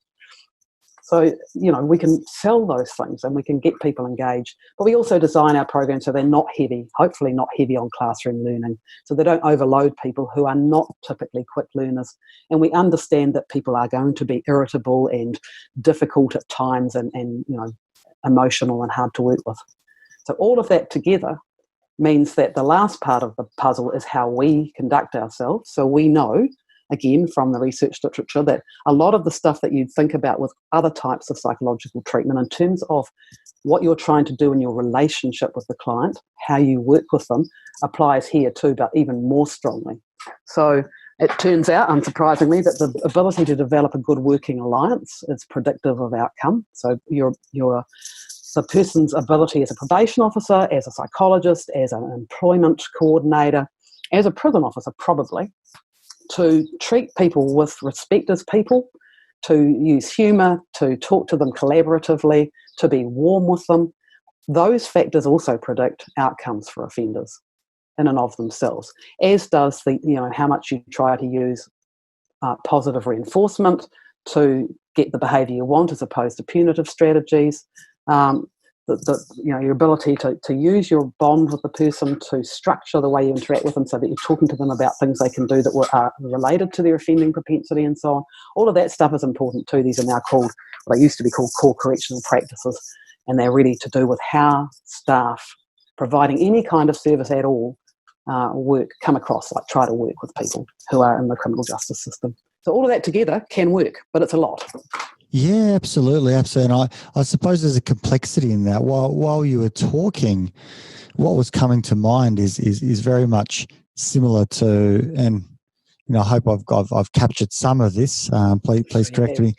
Speaker 1: So, we can sell those things and we can get people engaged, but we also design our programs so they're not heavy, hopefully not heavy on classroom learning, so they don't overload people who are not typically quick learners. And we understand that people are going to be irritable and difficult at times and emotional and hard to work with. So all of that together means that the last part of the puzzle is how we conduct ourselves. So we know, again, from the research literature, that a lot of the stuff that you'd think about with other types of psychological treatment in terms of what you're trying to do in your relationship with the client, how you work with them, applies here too, but even more strongly. So it turns out, unsurprisingly, that the ability to develop a good working alliance is predictive of outcome. So the person's ability as a probation officer, as a psychologist, as an employment coordinator, as a prison officer probably, to treat people with respect as people, to use humour, to talk to them collaboratively, to be warm with them. Those factors also predict outcomes for offenders in and of themselves, as does how much you try to use positive reinforcement to get the behaviour you want as opposed to punitive strategies. Your ability to use your bond with the person to structure the way you interact with them so that you're talking to them about things they can do that are related to their offending propensity and so on. All of that stuff is important too. These are now called, what they used to be called, core correctional practices, and they're really to do with how staff providing any kind of service at all come across, like try to work with people who are in the criminal justice system. So all of that together can work, but it's a lot.
Speaker 4: Yeah, absolutely. And I suppose there's a complexity in that. While you were talking, what was coming to mind is very much similar to, and I hope I've captured some of this. Please correct me.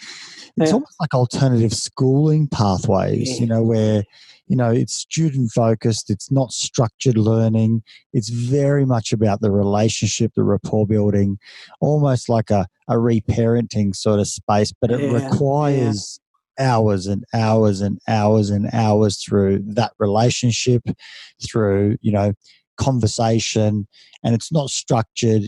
Speaker 4: It's almost like alternative schooling pathways. Where it's student focused. It's not structured learning. It's very much about the relationship, the rapport building, almost like a reparenting sort of space, but it requires hours and hours and hours and hours through that relationship, through, conversation, and it's not structured,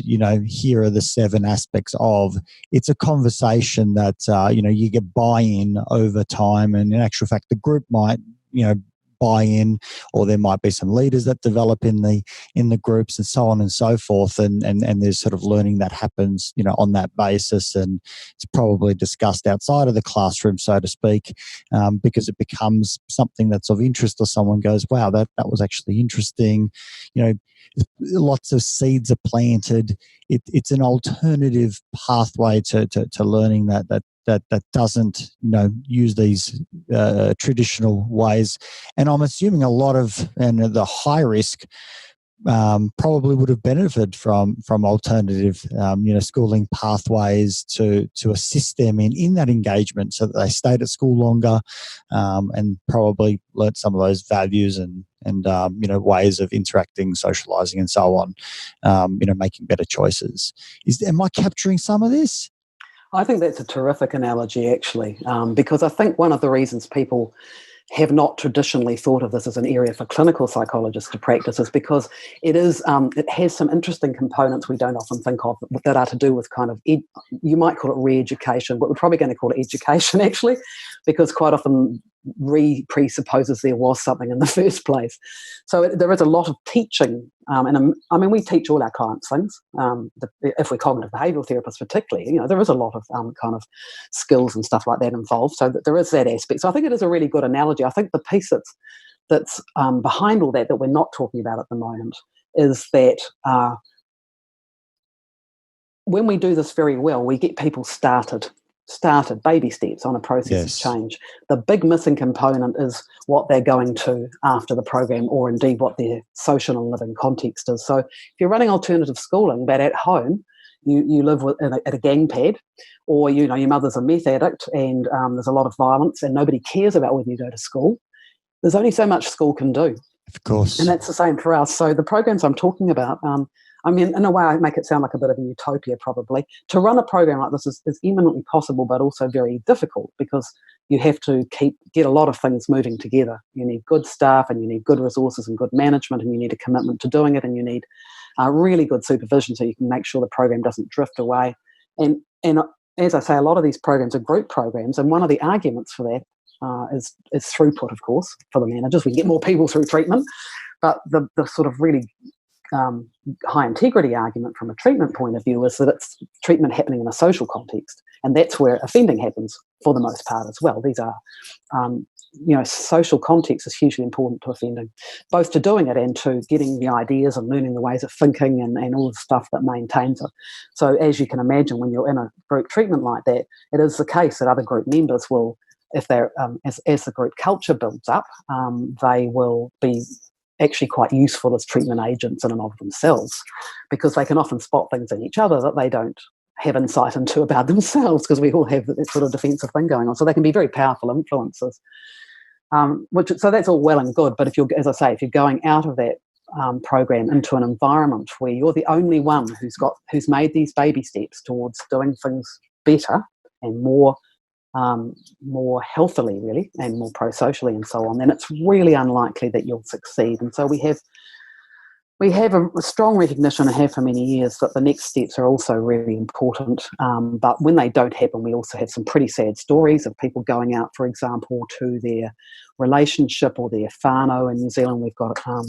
Speaker 4: here are the 7 aspects of. It's a conversation that, you get buy-in over time, and in actual fact, the group might, buy in, or there might be some leaders that develop in the groups and so on and so forth, and there's sort of learning that happens on that basis, and it's probably discussed outside of the classroom, so to speak, because it becomes something that's of interest, or someone goes, wow, that was actually interesting. Lots of seeds are planted. It's an alternative pathway to learning that doesn't use these traditional ways. And I'm assuming a lot of, and the high risk probably would have benefited from alternative schooling pathways to assist them in that engagement, so that they stayed at school longer, and probably learnt some of those values and ways of interacting, socializing, and so on, making better choices. Am I capturing some of this?
Speaker 1: I think that's a terrific analogy, actually, because I think one of the reasons people have not traditionally thought of this as an area for clinical psychologists to practice is because it has some interesting components we don't often think of that are to do with kind of, you might call it re-education, but we're probably going to call it education, actually, because quite often presupposes there was something in the first place. So there is a lot of teaching, and we teach all our clients things. If we're cognitive behavioural therapists particularly, there is a lot of kind of skills and stuff like that involved, so that there is that aspect. So I think it is a really good analogy. I think the piece that's behind all that we're not talking about at the moment is that when we do this very well, we get people started baby steps on a process of change. The big missing component is what they're going to after the program, or indeed what their social and living context is. So if you're running alternative schooling, but at home you live at a gang pad, or your mother's a meth addict and there's a lot of violence and nobody cares about whether you go to school, there's only so much school can do.
Speaker 4: Of course.
Speaker 1: And that's the same for us. So the programs I'm talking about, in a way, I make it sound like a bit of a utopia, probably. To run a program like this is eminently possible, but also very difficult, because you have to get a lot of things moving together. You need good staff, and you need good resources and good management, and you need a commitment to doing it, and you need really good supervision so you can make sure the program doesn't drift away. And as I say, a lot of these programs are group programs, and one of the arguments for that is throughput, of course, for the managers. We can get more people through treatment, but the sort of really high integrity argument from a treatment point of view is that it's treatment happening in a social context, and that's where offending happens for the most part as well. These are, social context is hugely important to offending, both to doing it and to getting the ideas and learning the ways of thinking and all the stuff that maintains it. So as you can imagine, when you're in a group treatment like that, it is the case that other group members will, if they're as the group culture builds up, they will be actually quite useful as treatment agents in and of themselves, because they can often spot things in each other that they don't have insight into about themselves, because we all have that sort of defensive thing going on. So they can be very powerful influences. So that's all well and good, but if you're going out of that program into an environment where you're the only one who's made these baby steps towards doing things better and more healthily, really, and more pro-socially and so on, then it's really unlikely that you'll succeed. And so we have a strong recognition, and have for many years, that the next steps are also really important. But when they don't happen, we also have some pretty sad stories of people going out, for example, to their relationship or their whānau. In New Zealand, we've got a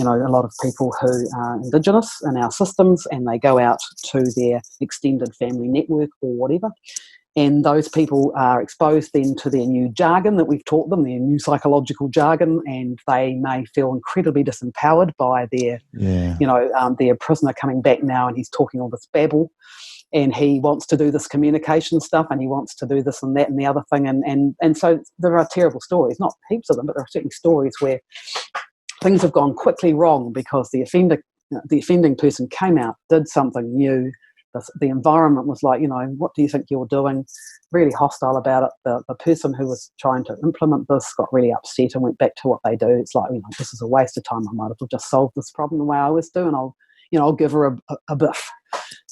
Speaker 1: lot of people who are Indigenous in our systems, and they go out to their extended family network or whatever. And those people are exposed then to their new jargon that we've taught them, their new psychological jargon, and they may feel incredibly disempowered by their prisoner coming back now, and he's talking all this babble, and he wants to do this communication stuff, and he wants to do this and that and the other thing. And so there are terrible stories, not heaps of them, but there are certainly stories where things have gone quickly wrong because the offending person came out, did something new. The environment was like, what do you think you're doing? Really hostile about it. The person who was trying to implement this got really upset and went back to what they do. It's like, this is a waste of time. I might as well just solve this problem the way I always do, and I'll give her a biff.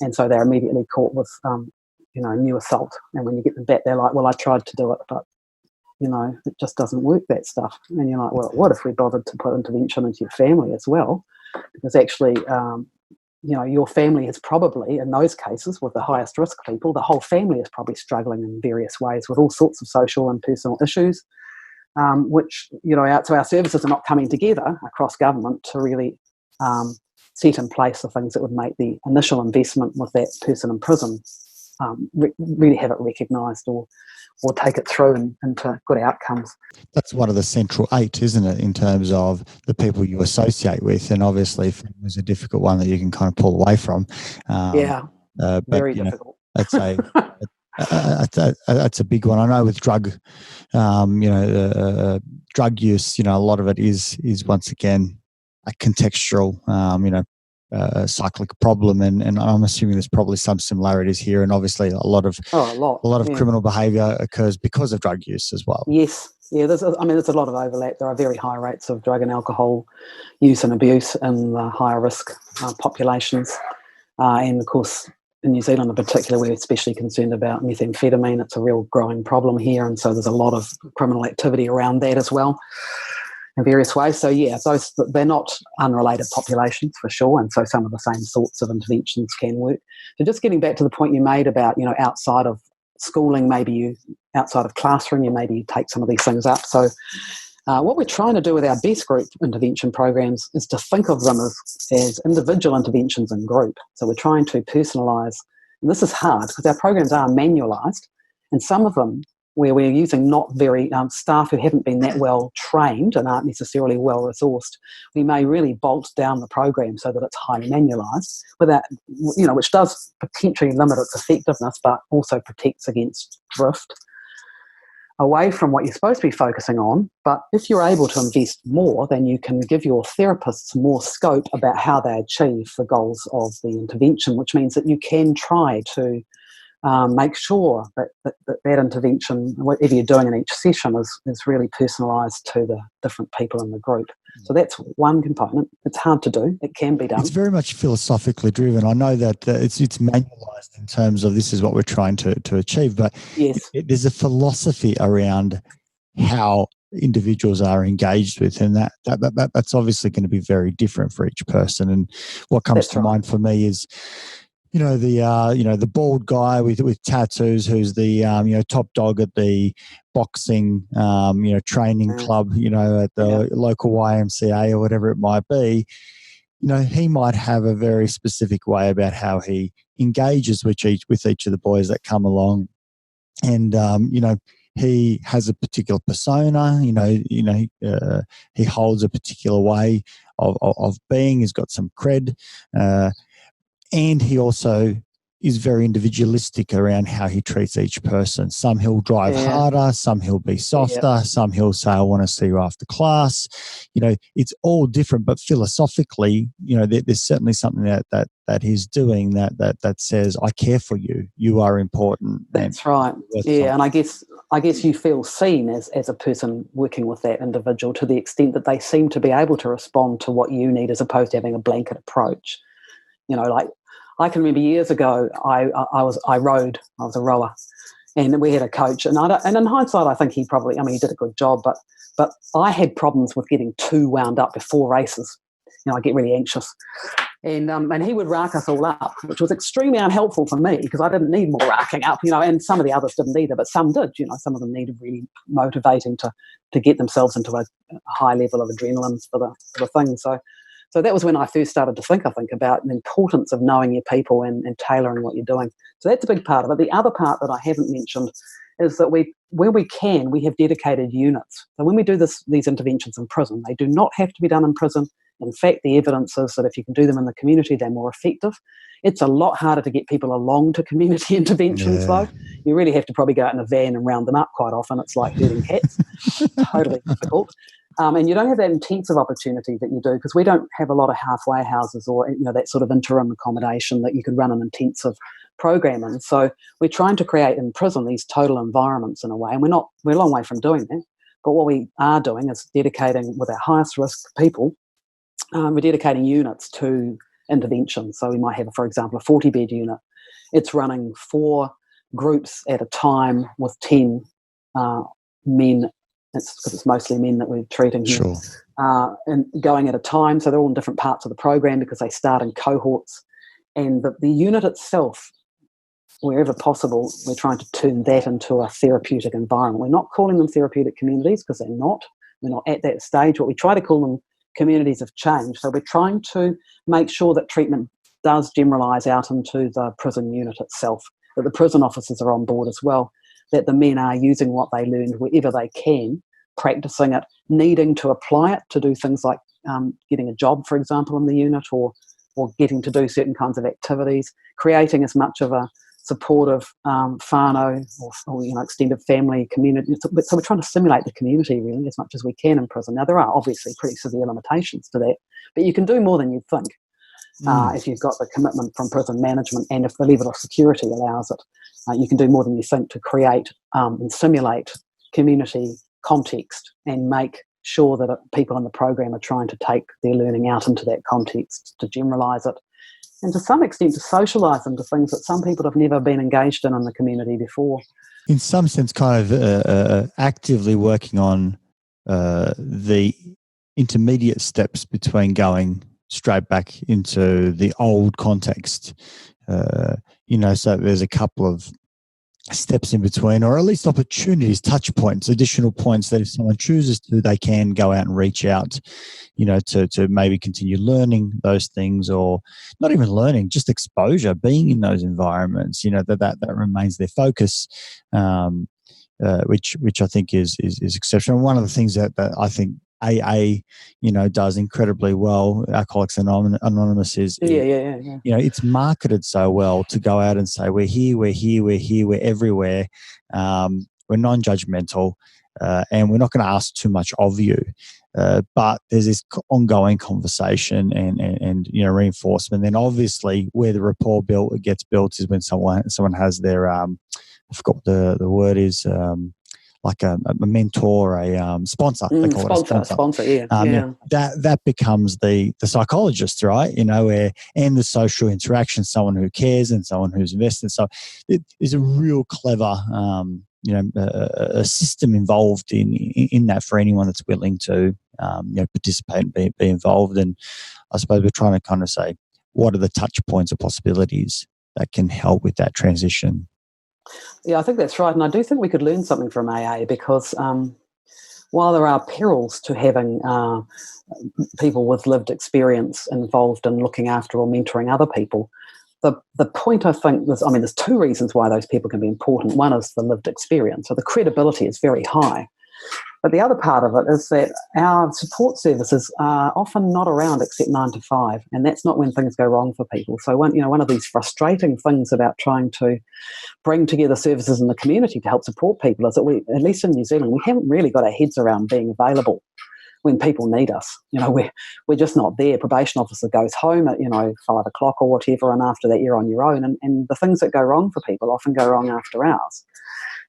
Speaker 1: And so they're immediately caught with, new assault. And when you get them back, they're like, well, I tried to do it, but it just doesn't work, that stuff. And you're like, well, what if we bothered to put intervention into your family as well? Because actually, your family is probably, in those cases, with the highest risk people, the whole family is probably struggling in various ways with all sorts of social and personal issues, which, our services are not coming together across government to really set in place the things that would make the initial investment with that person in prison really have it recognised or take it through into good outcomes.
Speaker 4: That's one of the central 8, isn't it, in terms of the people you associate with, and obviously if it was a difficult one that you can kind of pull away from.
Speaker 1: Very difficult.
Speaker 4: That's a big one. I know with drug, drug use, a lot of it is once again a contextual, cyclic problem, and I'm assuming there's probably some similarities here, and obviously a lot of criminal behaviour occurs because of drug use as well.
Speaker 1: Yes, there's a lot of overlap. There are very high rates of drug and alcohol use and abuse in the higher risk populations, and of course in New Zealand in particular, we're especially concerned about methamphetamine. It's a real growing problem here, and so there's a lot of criminal activity around that as well, in various ways. So they're not unrelated populations for sure, and so some of the same sorts of interventions can work. So just getting back to the point you made about outside of schooling, outside of classroom, you take some of these things up. So what we're trying to do with our best group intervention programs is to think of them as individual interventions in group. So we're trying to personalise, and this is hard because our programs are manualised, and some of them where we're using not very staff who haven't been that well trained and aren't necessarily well resourced, we may really bolt down the program so that it's highly manualised, which does potentially limit its effectiveness, but also protects against drift away from what you're supposed to be focusing on. But if you're able to invest more, then you can give your therapists more scope about how they achieve the goals of the intervention, which means that you can try to make sure that intervention, whatever you're doing in each session, is really personalised to the different people in the group. So that's one component. It's hard to do. It can be done.
Speaker 4: It's very much philosophically driven. I know that it's manualised in terms of this is what we're trying to achieve, but
Speaker 1: yes,
Speaker 4: there's a philosophy around how individuals are engaged with, and that's obviously going to be very different for each person. And what comes to mind for me is, the bald guy with tattoos who's the top dog at the boxing training club, at the local YMCA or whatever it might be. He might have a very specific way about how he engages with each of the boys that come along, and he has a particular persona. He holds a particular way of being. He's got some cred. And he also is very individualistic around how he treats each person. Some he'll drive harder, some he'll be softer, some he'll say, I want to see you after class. It's all different, but philosophically, there's certainly something that he's doing that says, I care for you. You are important.
Speaker 1: That's right. Yeah, and I guess you feel seen as a person working with that individual to the extent that they seem to be able to respond to what you need as opposed to having a blanket approach. Like I can remember years ago, I was a rower, and we had a coach, and in hindsight, I think he did a good job, but I had problems with getting too wound up before races. I get really anxious, and he would rack us all up, which was extremely unhelpful for me because I didn't need more racking up, and some of the others didn't either, but some did. Some of them needed really motivating to get themselves into a high level of adrenaline for the thing. So that was when I first started to think about the importance of knowing your people and tailoring what you're doing. So that's a big part of it. The other part that I haven't mentioned is that where we can, we have dedicated units. So when we do these interventions in prison, they do not have to be done in prison. In fact, the evidence is that if you can do them in the community, they're more effective. It's a lot harder to get people along to community interventions, though. You really have to probably go out in a van and round them up quite often. It's like herding cats. Totally difficult. And you don't have that intensive opportunity that you do because we don't have a lot of halfway houses or that sort of interim accommodation that you could run an intensive program in. So we're trying to create in prison these total environments in a way, and we're a long way from doing that. But what we are doing is dedicating, with our highest risk people, we're dedicating units to intervention. So we might have, for example, a 40-bed unit. It's running 4 groups at a time with 10 men. It's because it's mostly men that we're treating here.
Speaker 4: Sure.
Speaker 1: And going at a time. So they're all in different parts of the program because they start in cohorts. And the unit itself, wherever possible, we're trying to turn that into a therapeutic environment. We're not calling them therapeutic communities because they're not. We're not at that stage. But we try to call them communities of change. So we're trying to make sure that treatment does generalise out into the prison unit itself, that the prison officers are on board as well, that the men are using what they learned wherever they can, practicing it, needing to apply it to do things like getting a job, for example, in the unit or getting to do certain kinds of activities, creating as much of a supportive whānau or extended family community. So we're trying to stimulate the community really as much as we can in prison. Now, there are obviously pretty severe limitations to that, but you can do more than you think if you've got the commitment from prison management and if the level of security allows it. You can do more than you think to create and simulate community context and make sure that people in the program are trying to take their learning out into that context, to generalise it, and to some extent to socialise them to things that some people have never been engaged in the community before.
Speaker 4: In some sense, kind of actively working on the intermediate steps between going straight back into the old context. So there's a couple of steps in between, or at least opportunities, touch points, additional points that if someone chooses to, they can go out and reach out, to maybe continue learning those things, or not even learning, just exposure, being in those environments, that remains their focus, which I think is exceptional. One of the things that I think AA, does incredibly well, Alcoholics Anonymous is it's marketed so well to go out and say, we're here, we're everywhere. We're non-judgmental, and we're not going to ask too much of you. But there's this ongoing conversation and reinforcement. Then obviously where the rapport gets built is when someone has their, I forgot what the word is, like a mentor, a sponsor. They call it a sponsor. That becomes the psychologist, right? And the social interaction, someone who cares and someone who's invested. So it is a real clever, a system involved in that for anyone that's willing to, participate and be involved. And I suppose we're trying to kind of say, what are the touch points or possibilities that can help with that transition.
Speaker 1: Yeah, I think that's right. And I do think we could learn something from AA because while there are perils to having people with lived experience involved in looking after or mentoring other people, the point I think there's two reasons why those people can be important. One is the lived experience, so the credibility is very high. But the other part of it is that our support services are often not around except 9 to 5, and that's not when things go wrong for people. So one of these frustrating things about trying to bring together services in the community to help support people is that we, at least in New Zealand, we haven't really got our heads around being available when people need us. We're just not there. Probation officer goes home at 5 o'clock or whatever, and after that you're on your own. And the things that go wrong for people often go wrong after hours.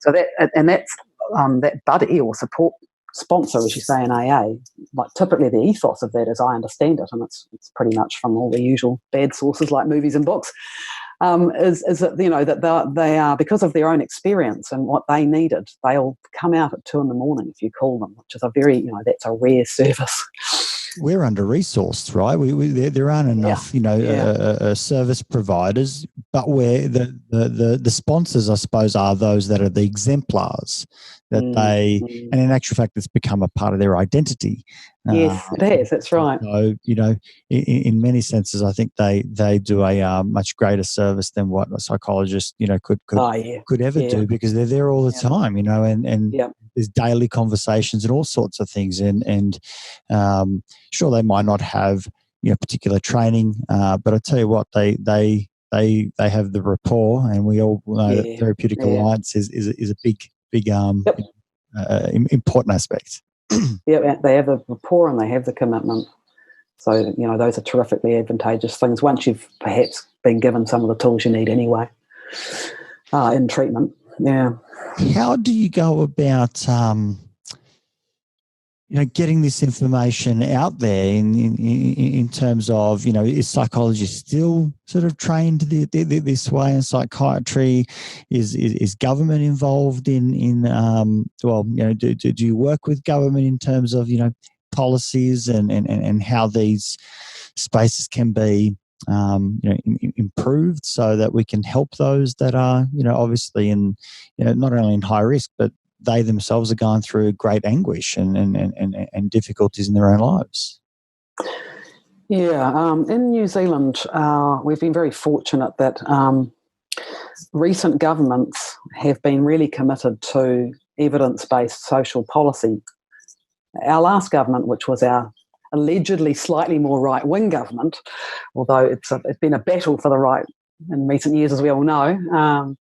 Speaker 1: So that's that buddy or support sponsor, as you say in AA, like typically the ethos of that, as I understand it, and it's pretty much from all the usual bad sources like movies and books, is that that they are, because of their own experience and what they needed, they'll come out at 2 a.m. if you call them, which is a very that's a rare service.
Speaker 4: We're under-resourced, right? There aren't enough, service providers, but where the sponsors, I suppose, are those that are the exemplars that and in actual fact, it's become a part of their identity.
Speaker 1: Yes, it has. That's right.
Speaker 4: So, in many senses, I think they do a much greater service than what a psychologist, could ever do, because they're there all the time, and there's daily conversations and all sorts of things, and sure, they might not have particular training, but I tell you what, they have the rapport, and we all know that therapeutic alliance is a big important aspect.
Speaker 1: Yeah, they have the rapport and they have the commitment. So those are terrifically advantageous things once you've perhaps been given some of the tools you need anyway in treatment. Yeah.
Speaker 4: How do you go about getting this information out there in terms of, is psychology still sort of trained this way in psychiatry? Is government involved in do you work with government in terms of, policies and how these spaces can be, improved so that we can help those that are, obviously in, not only in high risk, but they themselves are going through great anguish and difficulties in their own lives?
Speaker 1: Yeah, in New Zealand, we've been very fortunate that recent governments have been really committed to evidence-based social policy. Our last government, which was our allegedly slightly more right-wing government, although it's been a battle for the right in recent years, as we all know,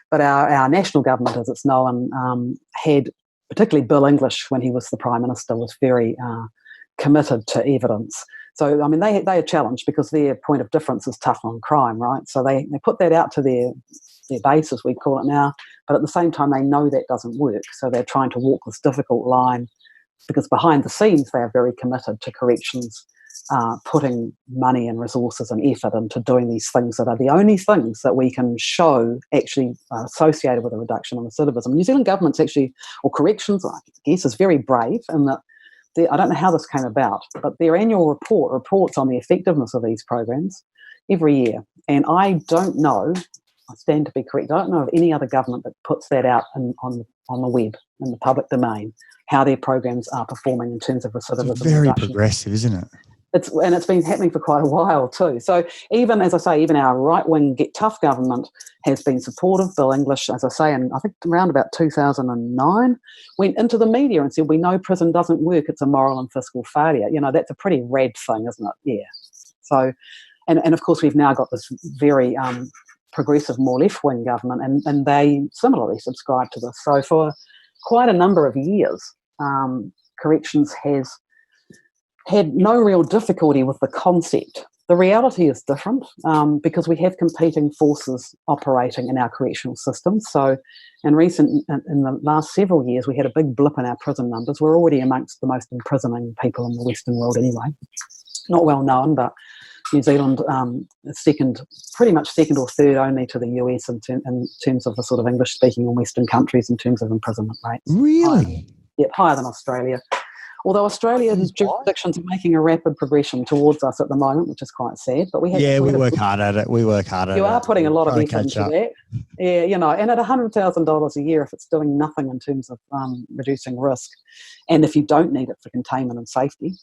Speaker 1: but our national government, as it's known, had, particularly Bill English, when he was the Prime Minister, was very committed to evidence. So, they are challenged because their point of difference is tough on crime, right? So they put that out to their base, as we call it now, but at the same time they know that doesn't work. So they're trying to walk this difficult line because behind the scenes they are very committed to corrections, putting money and resources and effort into doing these things that are the only things that we can show actually associated with a reduction in recidivism. New Zealand government's actually, or corrections, I guess, is very brave in that I don't know how this came about, but their annual report reports on the effectiveness of these programs every year. And I don't know, I stand to be correct, I don't know of any other government that puts that out on the web, in the public domain, how their programs are performing in terms of recidivism.
Speaker 4: It's very progressive, isn't it?
Speaker 1: It's been happening for quite a while too. So even, as I say, even our right-wing Get Tough government has been supportive. Bill English, as I say, and I think around about 2009, went into the media and said, we know prison doesn't work, it's a moral and fiscal failure. That's a pretty rad thing, isn't it? Yeah. So, and of course we've now got this very progressive, more left-wing government, and they similarly subscribe to this. So for quite a number of years, corrections has had no real difficulty with the concept. The reality is different because we have competing forces operating in our correctional systems. So in the last several years, we had a big blip in our prison numbers. We're already amongst the most imprisoning people in the Western world anyway. Not well known, but New Zealand is pretty much second or third only to the US in terms of the sort of English-speaking and Western countries in terms of imprisonment rates.
Speaker 4: Really?
Speaker 1: Higher than Australia. Although Australia's jurisdictions are making a rapid progression towards us at the moment, which is quite sad. But we
Speaker 4: work hard at it. We work hard at it.
Speaker 1: You are putting a lot of effort into that. Yeah, and at $100,000 a year, if it's doing nothing in terms of reducing risk, and if you don't need it for containment and safety,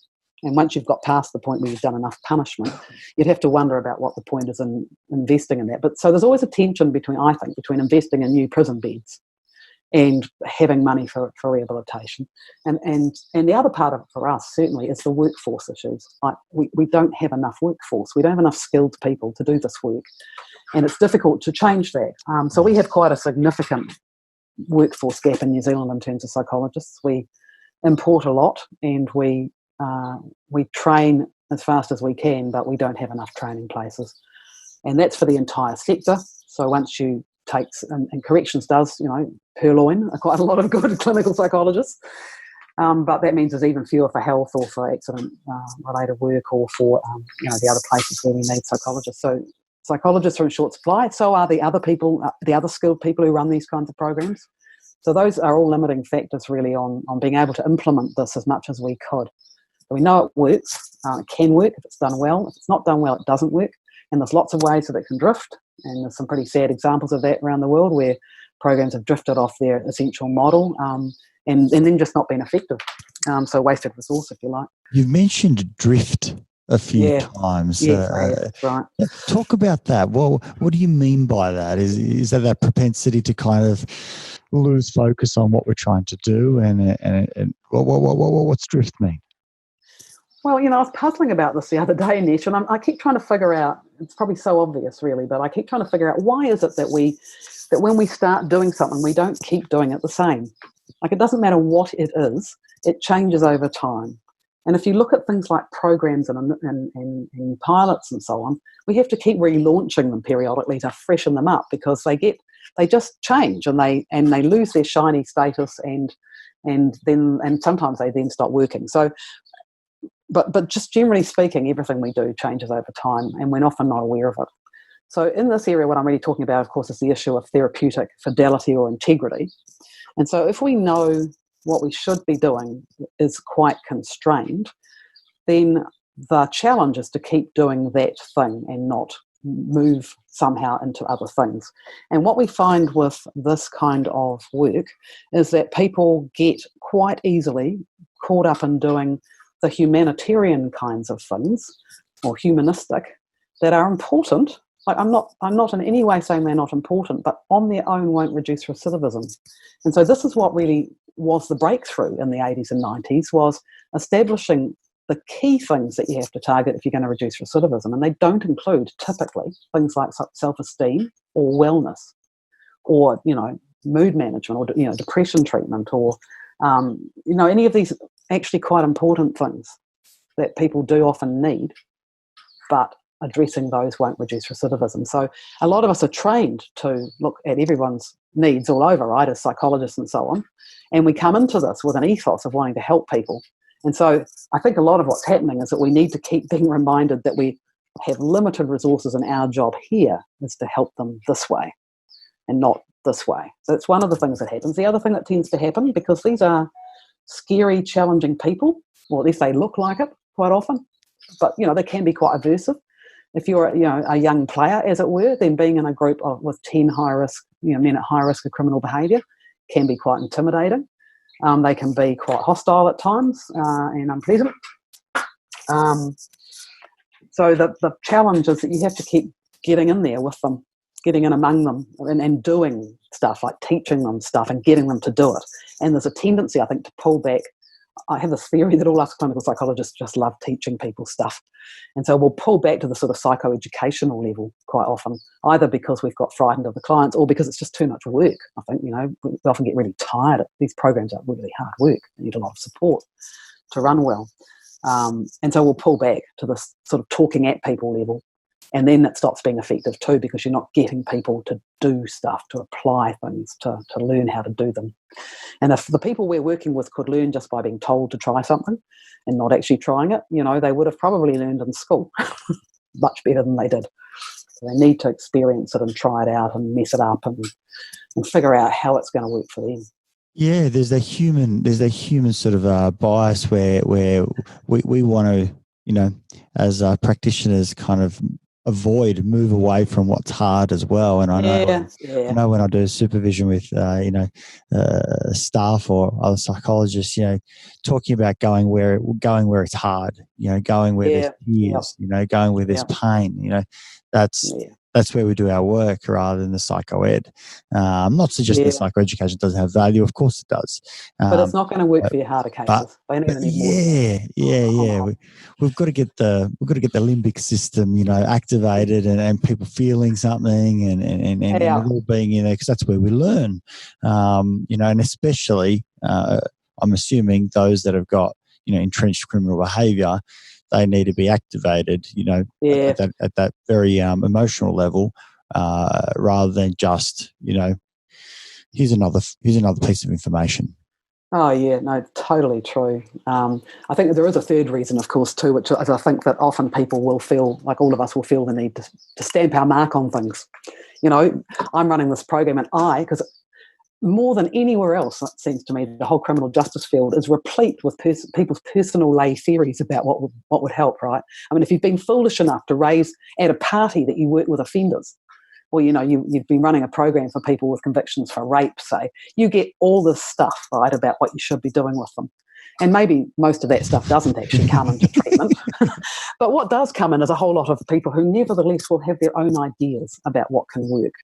Speaker 1: and once you've got past the point where you've done enough punishment, you'd have to wonder about what the point is in investing in that. But so there's always a tension between investing in new prison beds and having money for rehabilitation. And the other part of it for us, certainly, is the workforce issues. Like we don't have enough workforce. We don't have enough skilled people to do this work. And it's difficult to change that. So we have quite a significant workforce gap in New Zealand in terms of psychologists. We import a lot, and we train as fast as we can, but we don't have enough training places. And that's for the entire sector. So once you take, and corrections does, purloin quite a lot of good clinical psychologists, but that means there's even fewer for health or for accident-related work or for, the other places where we need psychologists. So psychologists are in short supply, so are the other people, the other skilled people who run these kinds of programs. So those are all limiting factors really on being able to implement this as much as we could. So we know it works, it can work if it's done well. If it's not done well, it doesn't work. And there's lots of ways that it can drift. And there's some pretty sad examples of that around the world where programs have drifted off their essential model and then just not been effective. So wasted resource, if you like.
Speaker 4: You've mentioned drift a few times.
Speaker 1: That's right.
Speaker 4: Talk about that. Well, what do you mean by that? Is that propensity to kind of lose focus on what we're trying to do? And what's drift mean?
Speaker 1: Well, I was puzzling about this the other day, Nesh, and I keep trying to figure out, it's probably so obvious really, but I keep trying to figure out why is it that when we start doing something, we don't keep doing it the same. Like it doesn't matter what it is, it changes over time. And if you look at things like programs and pilots and so on, we have to keep relaunching them periodically to freshen them up because they just change and they lose their shiny status and sometimes they then stop working. So But just generally speaking, everything we do changes over time and we're often not aware of it. So in this area, what I'm really talking about, of course, is the issue of therapeutic fidelity or integrity. And so if we know what we should be doing is quite constrained, then the challenge is to keep doing that thing and not move somehow into other things. And what we find with this kind of work is that people get quite easily caught up in doing the humanitarian kinds of things, or humanistic, that are important. Like I'm not in any way saying they're not important, but on their own won't reduce recidivism. And so this is what really was the breakthrough in the 80s and 90s, was establishing the key things that you have to target if you're going to reduce recidivism. And they don't include typically things like self-esteem or wellness or, mood management or, depression treatment or, any of these actually quite important things that people do often need, but addressing those won't reduce recidivism. So a lot of us are trained to look at everyone's needs all over, right, as psychologists and so on, and we come into this with an ethos of wanting to help people. And so I think a lot of what's happening is that we need to keep being reminded that we have limited resources and our job here is to help them this way and not this way. So it's one of the things that happens. The other thing that tends to happen, because these are scary, challenging people, or at least they look like it quite often, but they can be quite aversive. If you're a young player, as it were, then being in a group with 10 high risk, men at high risk of criminal behaviour can be quite intimidating. They can be quite hostile at times and unpleasant. So the challenge is that you have to keep getting in there with them, getting in among them and doing stuff, like teaching them stuff and getting them to do it. And there's a tendency, I think, to pull back. I have this theory that all us clinical psychologists just love teaching people stuff. And so we'll pull back to the sort of psychoeducational level quite often, either because we've got frightened of the clients or because it's just too much work. I think, we often get really tired. These programs are really hard work. They need a lot of support to run well. And so we'll pull back to this sort of talking at people level. And then it stops being effective too, because you're not getting people to do stuff, to apply things, to learn how to do them. And if the people we're working with could learn just by being told to try something and not actually trying it, they would have probably learned in school much better than they did. So they need to experience it and try it out and mess it up and figure out how it's going to work for them.
Speaker 4: Yeah, there's a human sort of bias where we want to, as practitioners, kind of move away from what's hard as well. And I know when I do supervision with staff or other psychologists, talking about going where it's hard, going where there's tears, going where there's pain, that's where we do our work rather than the psycho-ed. I'm not suggesting the psychoeducation doesn't have value. Of course it does.
Speaker 1: But it's not going to work for your harder cases.
Speaker 4: We've got to get the limbic system, activated and people feeling something and it all being in there, because that's where we learn. And especially, I'm assuming those that have got, entrenched criminal behaviour, they need to be activated, at that very emotional level, rather than just, here's another piece of information.
Speaker 1: Oh, yeah, no, totally true. I think there is a third reason, of course, too, which is I think that often people will feel, like all of us will feel the need to stamp our mark on things. I'm running this program and because more than anywhere else, it seems to me, the whole criminal justice field is replete with people's personal lay theories about what would help, right? I mean, if you've been foolish enough to raise at a party that you work with offenders, or, you've been running a program for people with convictions for rape, say, you get all this stuff, right, about what you should be doing with them. And maybe most of that stuff doesn't actually come into treatment. But what does come in is a whole lot of people who nevertheless will have their own ideas about what can work.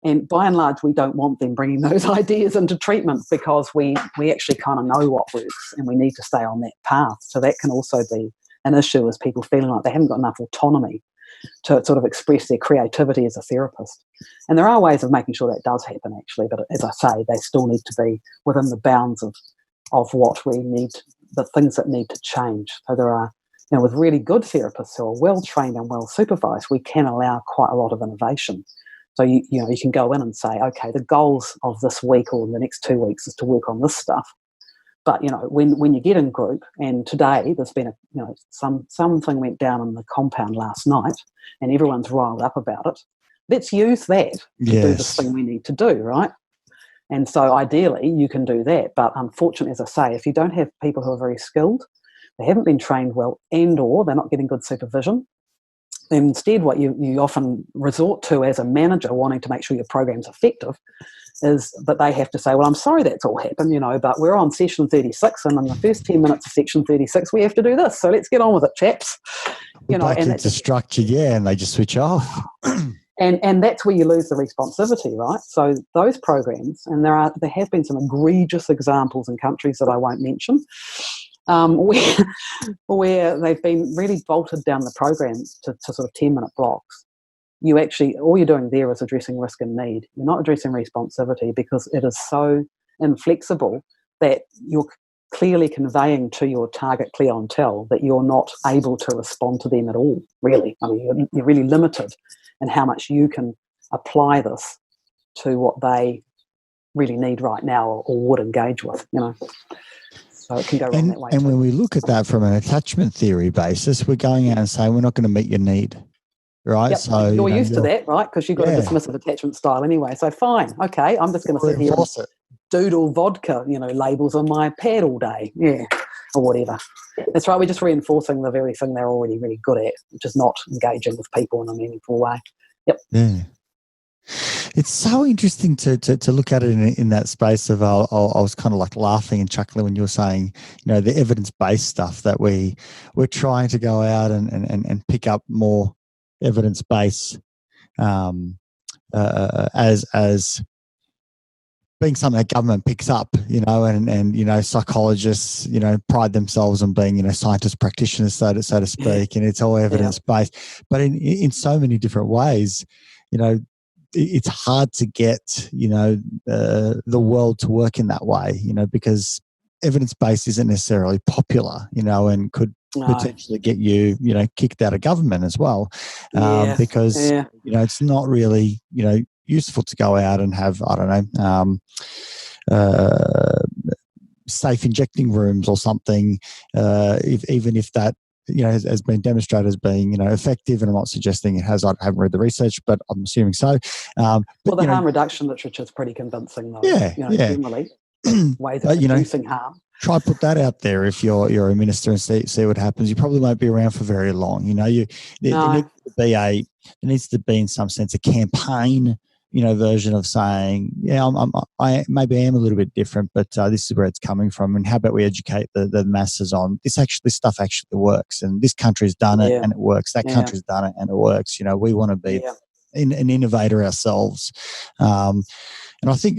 Speaker 1: And by and large, we don't want them bringing those ideas into treatment because we actually kind of know what works and we need to stay on that path. So that can also be an issue, as people feeling like they haven't got enough autonomy to sort of express their creativity as a therapist. And there are ways of making sure that does happen, actually. But as I say, they still need to be within the bounds of what we need, the things that need to change. So there are, with really good therapists who are well-trained and well-supervised, we can allow quite a lot of innovation. So, you can go in and say, okay, the goals of this week or the next 2 weeks is to work on this stuff. But, when you get in group, and today there's been something went down in the compound last night and everyone's riled up about it, let's use that to do this thing we need to do, right? And so ideally you can do that. But unfortunately, as I say, if you don't have people who are very skilled, they haven't been trained well, and or they're not getting good supervision, instead, what you often resort to as a manager wanting to make sure your program's effective is that they have to say, well, I'm sorry that's all happened, but we're on session 36 and in the first 10 minutes of section 36, we have to do this. So let's get on with it, chaps.
Speaker 4: And it's structured, and they just switch off.
Speaker 1: And that's where you lose the responsivity, right? So those programs, and there have been some egregious examples in countries that I won't mention, where they've been really bolted down the programs to sort of 10-minute blocks. All you're doing there is addressing risk and need. You're not addressing responsivity because it is so inflexible that you're clearly conveying to your target clientele that you're not able to respond to them at all, really. I mean, you're really limited in how much you can apply this to what they really need right now or would engage with, So it can go wrong that way.
Speaker 4: And when we look at that from an attachment theory basis, we're going out and saying we're not going to meet your need, right?
Speaker 1: Yep.
Speaker 4: So
Speaker 1: you're used to that, right? Because you've got a dismissive attachment style anyway. So fine, okay, I'm just going to sit here and doodle vodka, labels on my pad all day, or whatever. That's right. We're just reinforcing the very thing they're already really good at, which is not engaging with people in a meaningful way. Yep.
Speaker 4: Yeah. It's so interesting to look at it in that space of, I was kind of like laughing and chuckling when you were saying, the evidence-based stuff that we're trying to go out and pick up more evidence-based as being something that government picks up, and psychologists, pride themselves on being, scientist practitioners, so to speak, and it's all evidence-based. But in so many different ways, it's hard to get, the world to work in that way, because evidence-based isn't necessarily popular, and could potentially get you, kicked out of government as well, because, it's not really, useful to go out and have, safe injecting rooms or something, even if that, has been demonstrated as being, effective. And I'm not suggesting it has. I haven't read the research, but I'm assuming so.
Speaker 1: But the harm reduction literature is pretty convincing, though. Generally. ways of reducing harm.
Speaker 4: Try put that out there if you're a minister and see what happens. You probably won't be around for very long. There needs to be in some sense a campaign, version of saying, I maybe am a little bit different, but this is where it's coming from. And how about we educate the masses on this stuff actually works, and this country's done it and it works. That country's done it and it works. We want to be an innovator ourselves. And I think,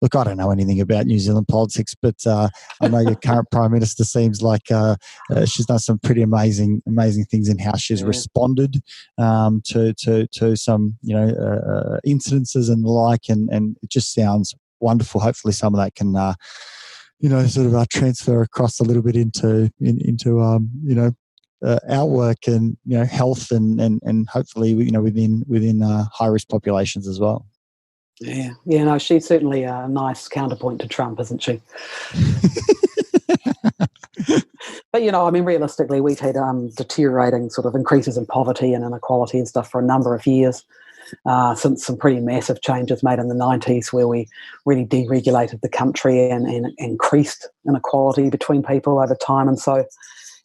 Speaker 4: look, I don't know anything about New Zealand politics, but I know your current Prime Minister seems like she's done some pretty amazing things in how she's responded to some, incidences and the like, and it just sounds wonderful. Hopefully, some of that can, sort of transfer across a little bit into our work and health and hopefully within high risk populations as well.
Speaker 1: No, she's certainly a nice counterpoint to Trump, isn't she? But realistically, we've had deteriorating sort of increases in poverty and inequality and stuff for a number of years, since some pretty massive changes made in the 90s, where we really deregulated the country and increased inequality between people over time.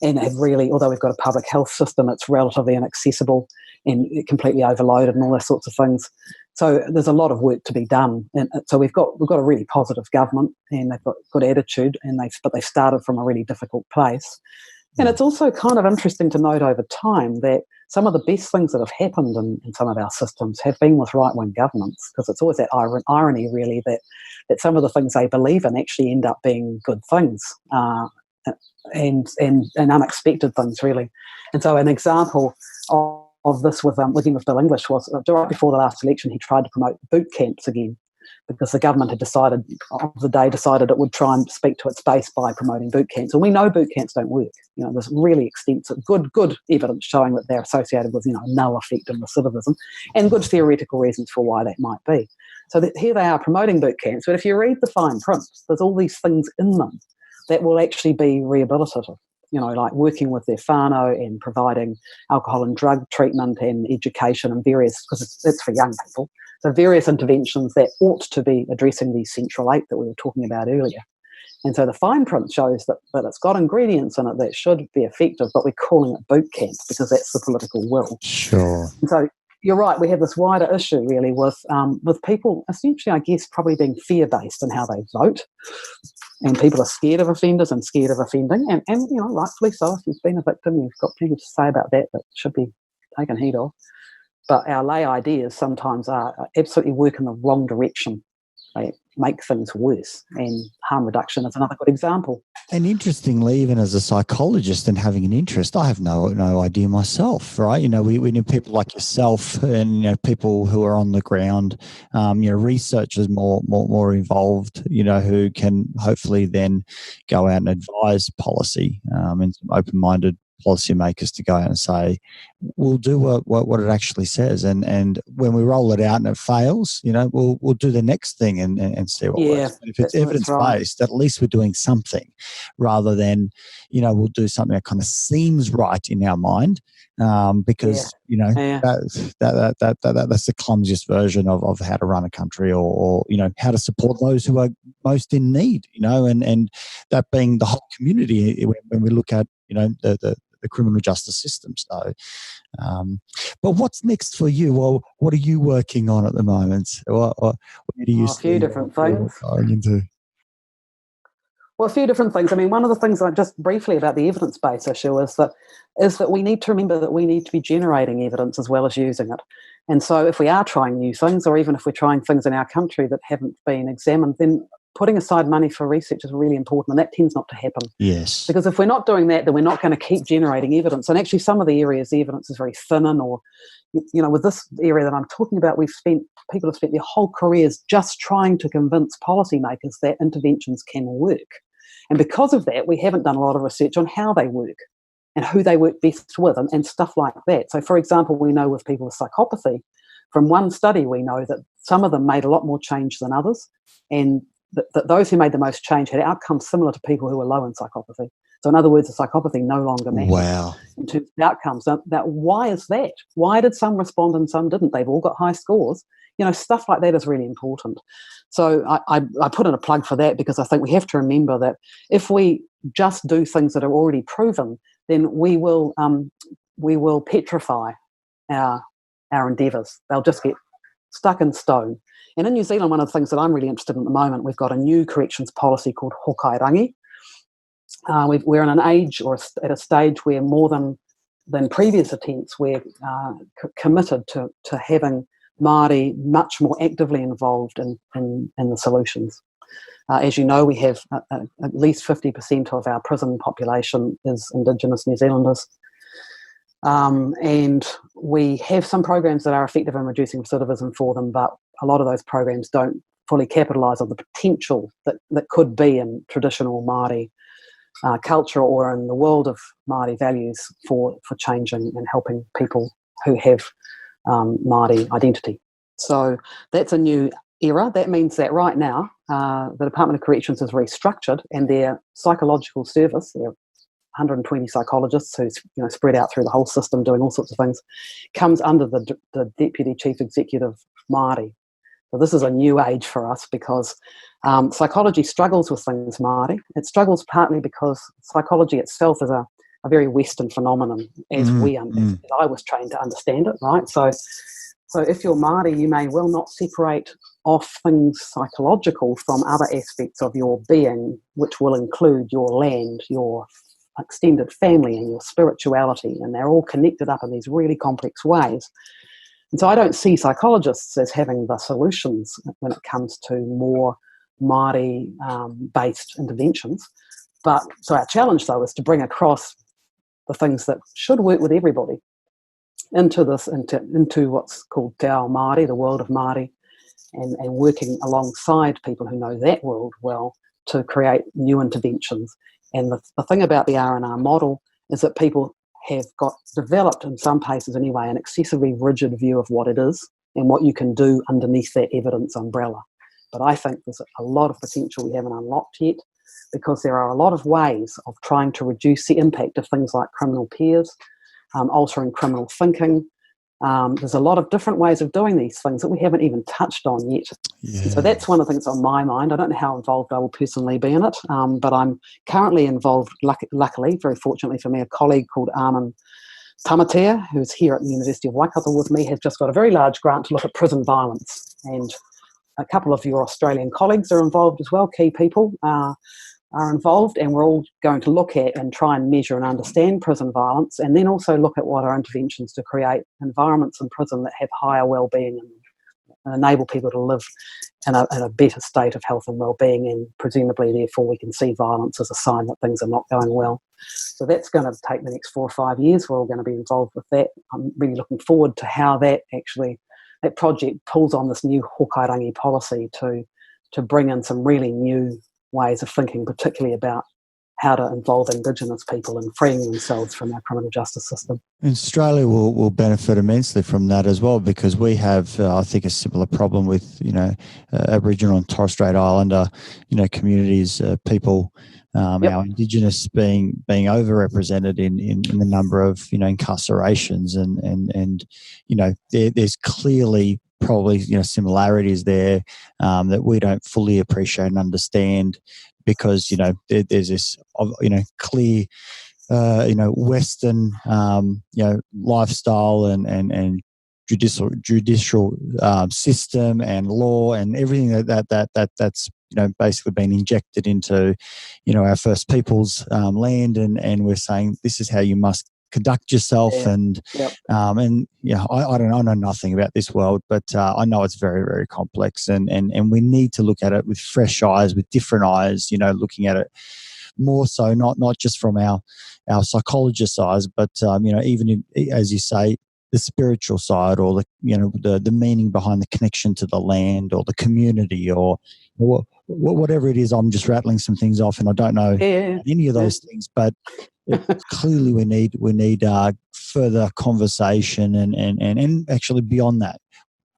Speaker 1: And have really, although we've got a public health system, it's relatively inaccessible and completely overloaded and all those sorts of things. So there's a lot of work to be done. And so we've got a really positive government, and they've got good attitude, but they started from a really difficult place. And it's also kind of interesting to note over time that some of the best things that have happened in some of our systems have been with right-wing governments, because it's always that irony, really, that some of the things they believe in actually end up being good things. And unexpected things, really. And so an example of this with him with Bill English was right before the last election, he tried to promote boot camps again, because the government had decided it would try and speak to its base by promoting boot camps. And we know boot camps don't work. There's really extensive, good evidence showing that they're associated with, no effect in recidivism, and good theoretical reasons for why that might be. So here they are promoting boot camps, but if you read the fine print, there's all these things in them that will actually be rehabilitative, like working with their whānau and providing alcohol and drug treatment and education and various, because it's for young people, so various interventions that ought to be addressing the central 8 that we were talking about earlier. And so the fine print shows that it's got ingredients in it that should be effective, but we're calling it boot camp because that's the political will.
Speaker 4: Sure.
Speaker 1: And so you're right, we have this wider issue really with people essentially, I guess, probably being fear-based in how they vote. And people are scared of offenders and scared of offending. And rightfully so. If you've been a victim, you've got plenty to say about that should be taken heed of. But our lay ideas sometimes absolutely work in the wrong direction. They make things worse. And harm reduction is another good example.
Speaker 4: And interestingly, even as a psychologist and having an interest, I have no idea myself, right? We need people like yourself and people who are on the ground, researchers more involved, who can hopefully then go out and advise policy, and some open-minded policymakers to go out and say, we'll do what it actually says, and when we roll it out and it fails, we'll do the next thing and see what works. But if it's evidence-based, at least we're doing something, rather than we'll do something that kind of seems right in our mind, because that's the clumsiest version of how to run a country, or how to support those who are most in need, and that being the whole community when we look at the criminal justice system. So, but what's next for you? Well, what are you working on at the moment? Where do you
Speaker 1: a few different things.
Speaker 4: Going into?
Speaker 1: Well, a few different things. I mean, one of the things just briefly about the evidence-based issue is that we need to remember that we need to be generating evidence as well as using it. And so if we are trying new things, or even if we're trying things in our country that haven't been examined, then putting aside money for research is really important, and that tends not to happen.
Speaker 4: Yes.
Speaker 1: Because if we're not doing that, then we're not going to keep generating evidence. And actually some of the areas the evidence is very thin in, or, with this area that I'm talking about, people have spent their whole careers just trying to convince policymakers that interventions can work. And because of that, we haven't done a lot of research on how they work and who they work best with and stuff like that. So, for example, we know with people with psychopathy, from one study we know that some of them made a lot more change than others, and that those who made the most change had outcomes similar to people who were low in psychopathy. So in other words, the psychopathy no longer matters
Speaker 4: Wow.
Speaker 1: in terms of outcomes. Now, why is that? Why did some respond and some didn't? They've all got high scores. Stuff like that is really important. So I put in a plug for that, because I think we have to remember that if we just do things that are already proven, then we will petrify our endeavours. They'll just get stuck in stone. And in New Zealand, one of the things that I'm really interested in at the moment, we've got a new corrections policy called hokairangi. We're in an age, or at a stage, where more than previous attempts, we're committed to having Māori much more actively involved in the solutions. As you know, we have at least 50% of our prison population is Indigenous New Zealanders. And we have some programs that are effective in reducing recidivism for them, but a lot of those programs don't fully capitalise on the potential that could be in traditional Māori culture or in the world of Māori values for changing and helping people who have Māori identity. So that's a new era. That means that right now the Department of Corrections is restructured, and their psychological service, their 120 psychologists who's spread out through the whole system doing all sorts of things, comes under the Deputy Chief Executive Māori. So this is a new age for us, because psychology struggles with things Māori. It struggles partly because psychology itself is a very Western phenomenon, as I was trained to understand it, right? So if you're Māori, you may well not separate off things psychological from other aspects of your being, which will include your land, your extended family, and your spirituality, and they're all connected up in these really complex ways. And so I don't see psychologists as having the solutions when it comes to more Māori-based interventions. So our challenge, though, is to bring across the things that should work with everybody into what's called Te Ao Māori, the world of Māori, and working alongside people who know that world well to create new interventions. And the thing about the R&R model is that people have got developed, in some cases anyway, an excessively rigid view of what it is and what you can do underneath that evidence umbrella. But I think there's a lot of potential we haven't unlocked yet, because there are a lot of ways of trying to reduce the impact of things like criminal peers, altering criminal thinking. There's a lot of different ways of doing these things that we haven't even touched on yet. Yeah. So that's one of the things on my mind. I don't know how involved I will personally be in it, but I'm currently involved, luckily, very fortunately for me, a colleague called Armin Tamatea, who's here at the University of Waikato with me, has just got a very large grant to look at prison violence. And a couple of your Australian colleagues are involved as well, key people are involved, and we're all going to look at and try and measure and understand prison violence, and then also look at what are interventions to create environments in prison that have higher well-being and enable people to live in a better state of health and well-being, and presumably therefore we can see violence as a sign that things are not going well. So that's going to take the next 4 or 5 years. We're all going to be involved with that. I'm really looking forward to how that project pulls on this new hokairangi policy to bring in some really new ways of thinking, particularly about how to involve Indigenous people in freeing themselves from our criminal justice system.
Speaker 4: Australia will benefit immensely from that as well, because we have, I think, a similar problem with, Aboriginal and Torres Strait Islander, communities, people, our Indigenous being overrepresented in the number of, incarcerations and there's clearly probably similarities there that we don't fully appreciate and understand, because there's this clear Western lifestyle and judicial system and law and everything that's basically been injected into our First Peoples land, and we're saying this is how you must conduct yourself. I know nothing about this world, but I know it's very, very complex, and we need to look at it with fresh eyes, with different eyes, looking at it more so not just from our psychologist eyes, but even as you say, the spiritual side, or the meaning behind the connection to the land or the community, or whatever it is. I'm just rattling some things off, and I don't know any of those things, but clearly we need further conversation and actually beyond that,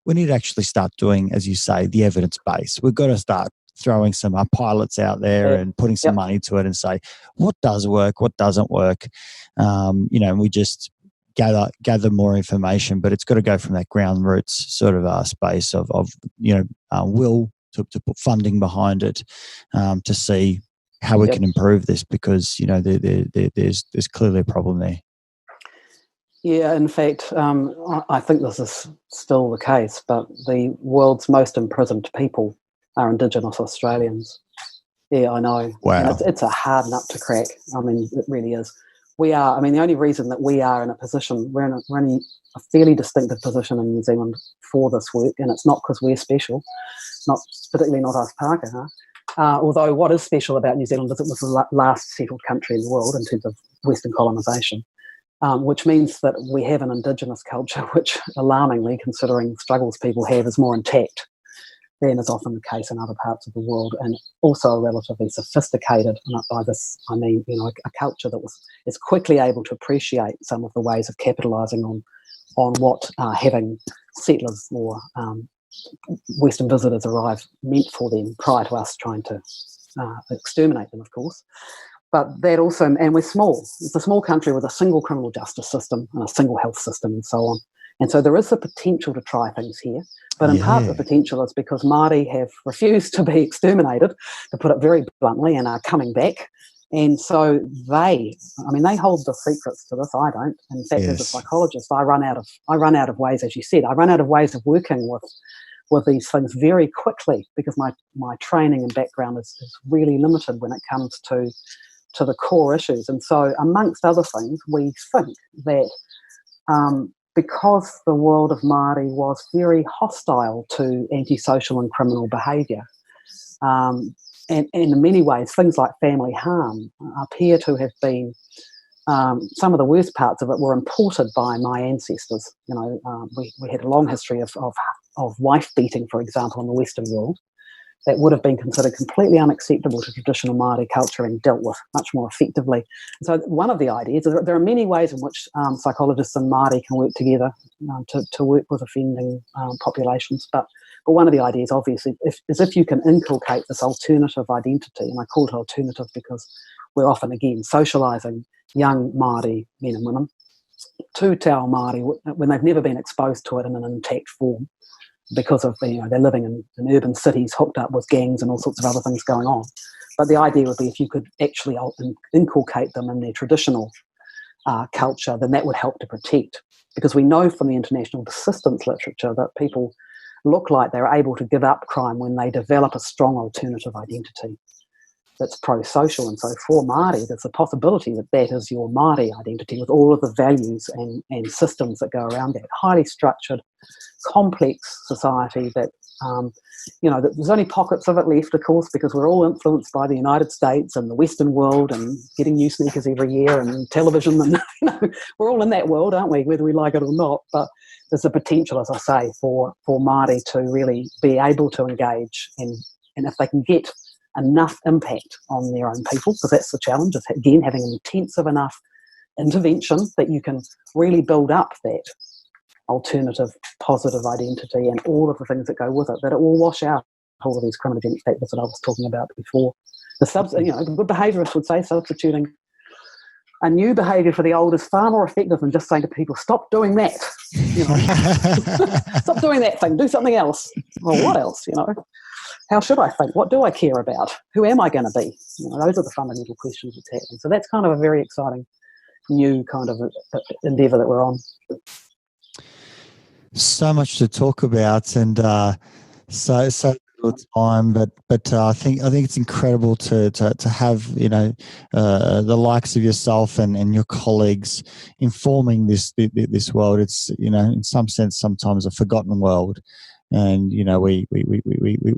Speaker 4: we need to actually start doing, as you say, the evidence base. We've got to start throwing some pilots out there and putting some money to it and say what does work, what doesn't work, and we just gather more information. But it's got to go from that ground roots sort of space of will to put funding behind it, to see how we can improve this, because there's clearly a problem there.
Speaker 1: Yeah, in fact, I think this is still the case, but the world's most imprisoned people are Indigenous Australians. Yeah, I know.
Speaker 4: Wow.
Speaker 1: And it's a hard nut to crack. I mean, it really is. We are, I mean, the only reason that we are in a position, we're in a fairly distinctive position in New Zealand for this work, and it's not because we're special, particularly not us Pākehā. Although what is special about New Zealand is it was the last settled country in the world in terms of Western colonisation. Which means that we have an Indigenous culture which, alarmingly, considering the struggles people have, is more intact than is often the case in other parts of the world, and also a relatively sophisticated, and by this I mean a culture that is quickly able to appreciate some of the ways of capitalising on what having settlers or Western visitors arrive meant for them prior to us trying to exterminate them, of course. But that also, and we're small. It's a small country with a single criminal justice system and a single health system and so on. And so there is the potential to try things here. But in part, the potential is because Māori have refused to be exterminated, to put it very bluntly, and are coming back. And so they hold the secrets to this. I don't. In fact, as a psychologist, I run out of ways, as you said, I run out of ways of working with these things very quickly, because my training and background is really limited when it comes to the core issues. And so, amongst other things, we think that because the world of Māori was very hostile to antisocial and criminal behaviour, and in many ways things like family harm appear to have been, some of the worst parts of it were imported by my ancestors. We had a long history of wife beating, for example, in the Western world, that would have been considered completely unacceptable to traditional Māori culture and dealt with much more effectively. So one of the ideas, there are many ways in which psychologists and Māori can work together to work with offending populations, but one of the ideas, obviously, is if you can inculcate this alternative identity, and I call it alternative because we're often, again, socialising young Māori men and women to Te Ao Māori when they've never been exposed to it in an intact form, because of they're living in urban cities hooked up with gangs and all sorts of other things going on. But the idea would be if you could actually inculcate them in their traditional culture, then that would help to protect. Because we know from the international persistence literature that people look like they're able to give up crime when they develop a strong alternative identity that's pro-social. And so for Māori, there's a possibility that is your Māori identity with all of the values and systems that go around that. Highly structured, complex society that, that there's only pockets of it left, of course, because we're all influenced by the United States and the Western world and getting new sneakers every year and television. And, we're all in that world, aren't we, whether we like it or not. But there's a potential, as I say, for Māori to really be able to engage and if they can get enough impact on their own people, because that's the challenge, is again having an intensive enough intervention that you can really build up that alternative positive identity and all of the things that go with it, that it will wash out all of these criminogenic factors that I was talking about before. The good behaviourists would say substituting a new behaviour for the old is far more effective than just saying to people, stop doing that. Stop doing that thing, do something else. Well, what else, How should I think? What do I care about? Who am I going to be? Those are the fundamental questions that's happening. So that's kind of a very exciting new kind of endeavour that we're on.
Speaker 4: So much to talk about, and so little time, but I think it's incredible to have the likes of yourself and your colleagues informing this world. It's in some sense sometimes a forgotten world. And we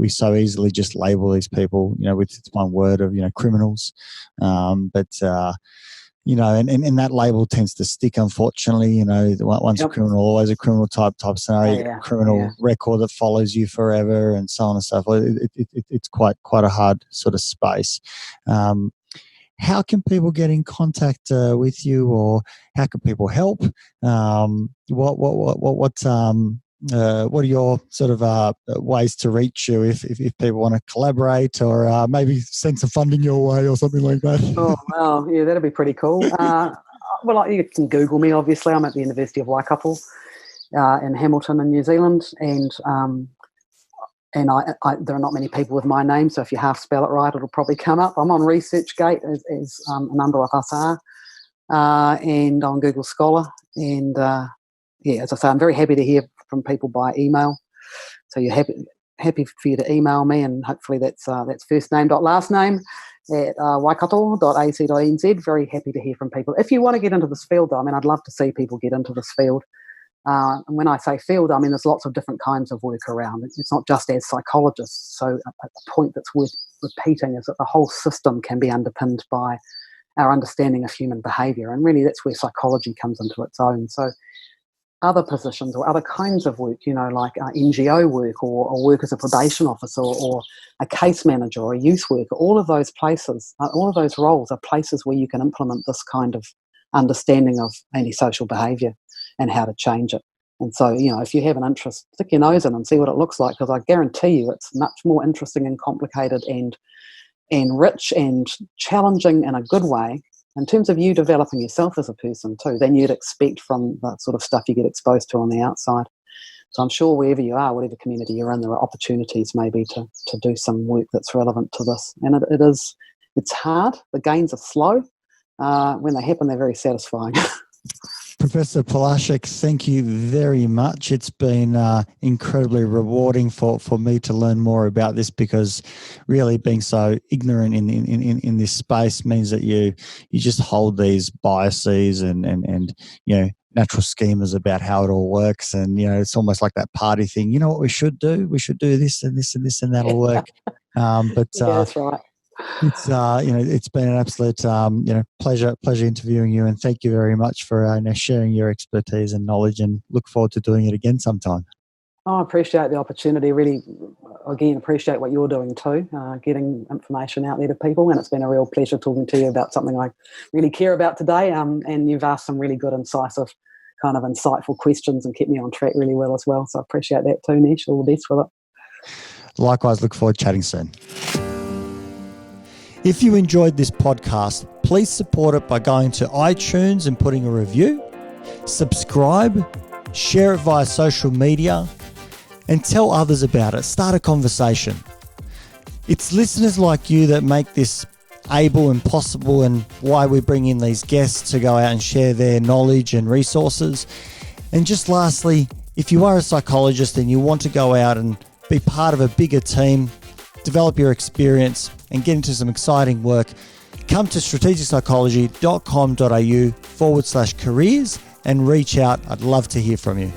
Speaker 4: so easily just label these people with one word of criminals, but and that label tends to stick, unfortunately. Once a criminal, always a criminal type scenario, criminal record that follows you forever, and so on and so forth. It's quite a hard sort of space. How can people get in contact with you, or how can people help? what are your sort of ways to reach you if people want to collaborate or maybe send some funding your way or something like that?
Speaker 1: Oh, wow. Yeah, that'd be pretty cool. Well, you can Google me, obviously. I'm at the University of Waikato in Hamilton in New Zealand, and there are not many people with my name, so if you half spell it right, it'll probably come up. I'm on ResearchGate, as a number of us are, and on Google Scholar. And as I say, I'm very happy to hear from people by email. So you're happy for you to email me, and hopefully that's first name last name at waikato.ac.nz. Very happy to hear from people. If you want to get into this field, though, I mean, I'd love to see people get into this field. And when I say field, I mean there's lots of different kinds of work around. It's not just as psychologists. So a point that's worth repeating is that the whole system can be underpinned by our understanding of human behaviour, and really that's where psychology comes into its own. So other positions or other kinds of work, like NGO work or work as a probation officer or a case manager or a youth worker, all of those places, all of those roles are places where you can implement this kind of understanding of antisocial behaviour and how to change it. And so, if you have an interest, stick your nose in and see what it looks like, because I guarantee you it's much more interesting and complicated and rich and challenging in a good way in terms of you developing yourself as a person too than you'd expect from the sort of stuff you get exposed to on the outside. So I'm sure wherever you are, whatever community you're in, there are opportunities maybe to do some work that's relevant to this. And it's hard. The gains are slow. When they happen, they're very satisfying.
Speaker 4: Professor Polaschek, thank you very much. It's been incredibly rewarding for me to learn more about this, because really being so ignorant in this space means that you just hold these biases and natural schemas about how it all works, and it's almost like that party thing. You know what we should do? We should do this and this and this, and that'll work.
Speaker 1: Yeah, that's right.
Speaker 4: It's it's been an absolute pleasure interviewing you, and thank you very much for sharing your expertise and knowledge, and look forward to doing it again sometime.
Speaker 1: I appreciate the opportunity. Really, again, appreciate what you're doing too, getting information out there to people, and it's been a real pleasure talking to you about something I really care about today. And you've asked some really good, incisive, kind of insightful questions and kept me on track really well as well. So I appreciate that too, Nesh. All the best with it.
Speaker 4: Likewise, look forward to chatting soon. If you enjoyed this podcast, please support it by going to iTunes and putting a review, subscribe, share it via social media, and tell others about it. Start a conversation. It's listeners like you that make this able and possible, and why we bring in these guests to go out and share their knowledge and resources. And just lastly, if you are a psychologist and you want to go out and be part of a bigger team, develop your experience and get into some exciting work, come to strategicpsychology.com.au/careers and reach out. I'd love to hear from you.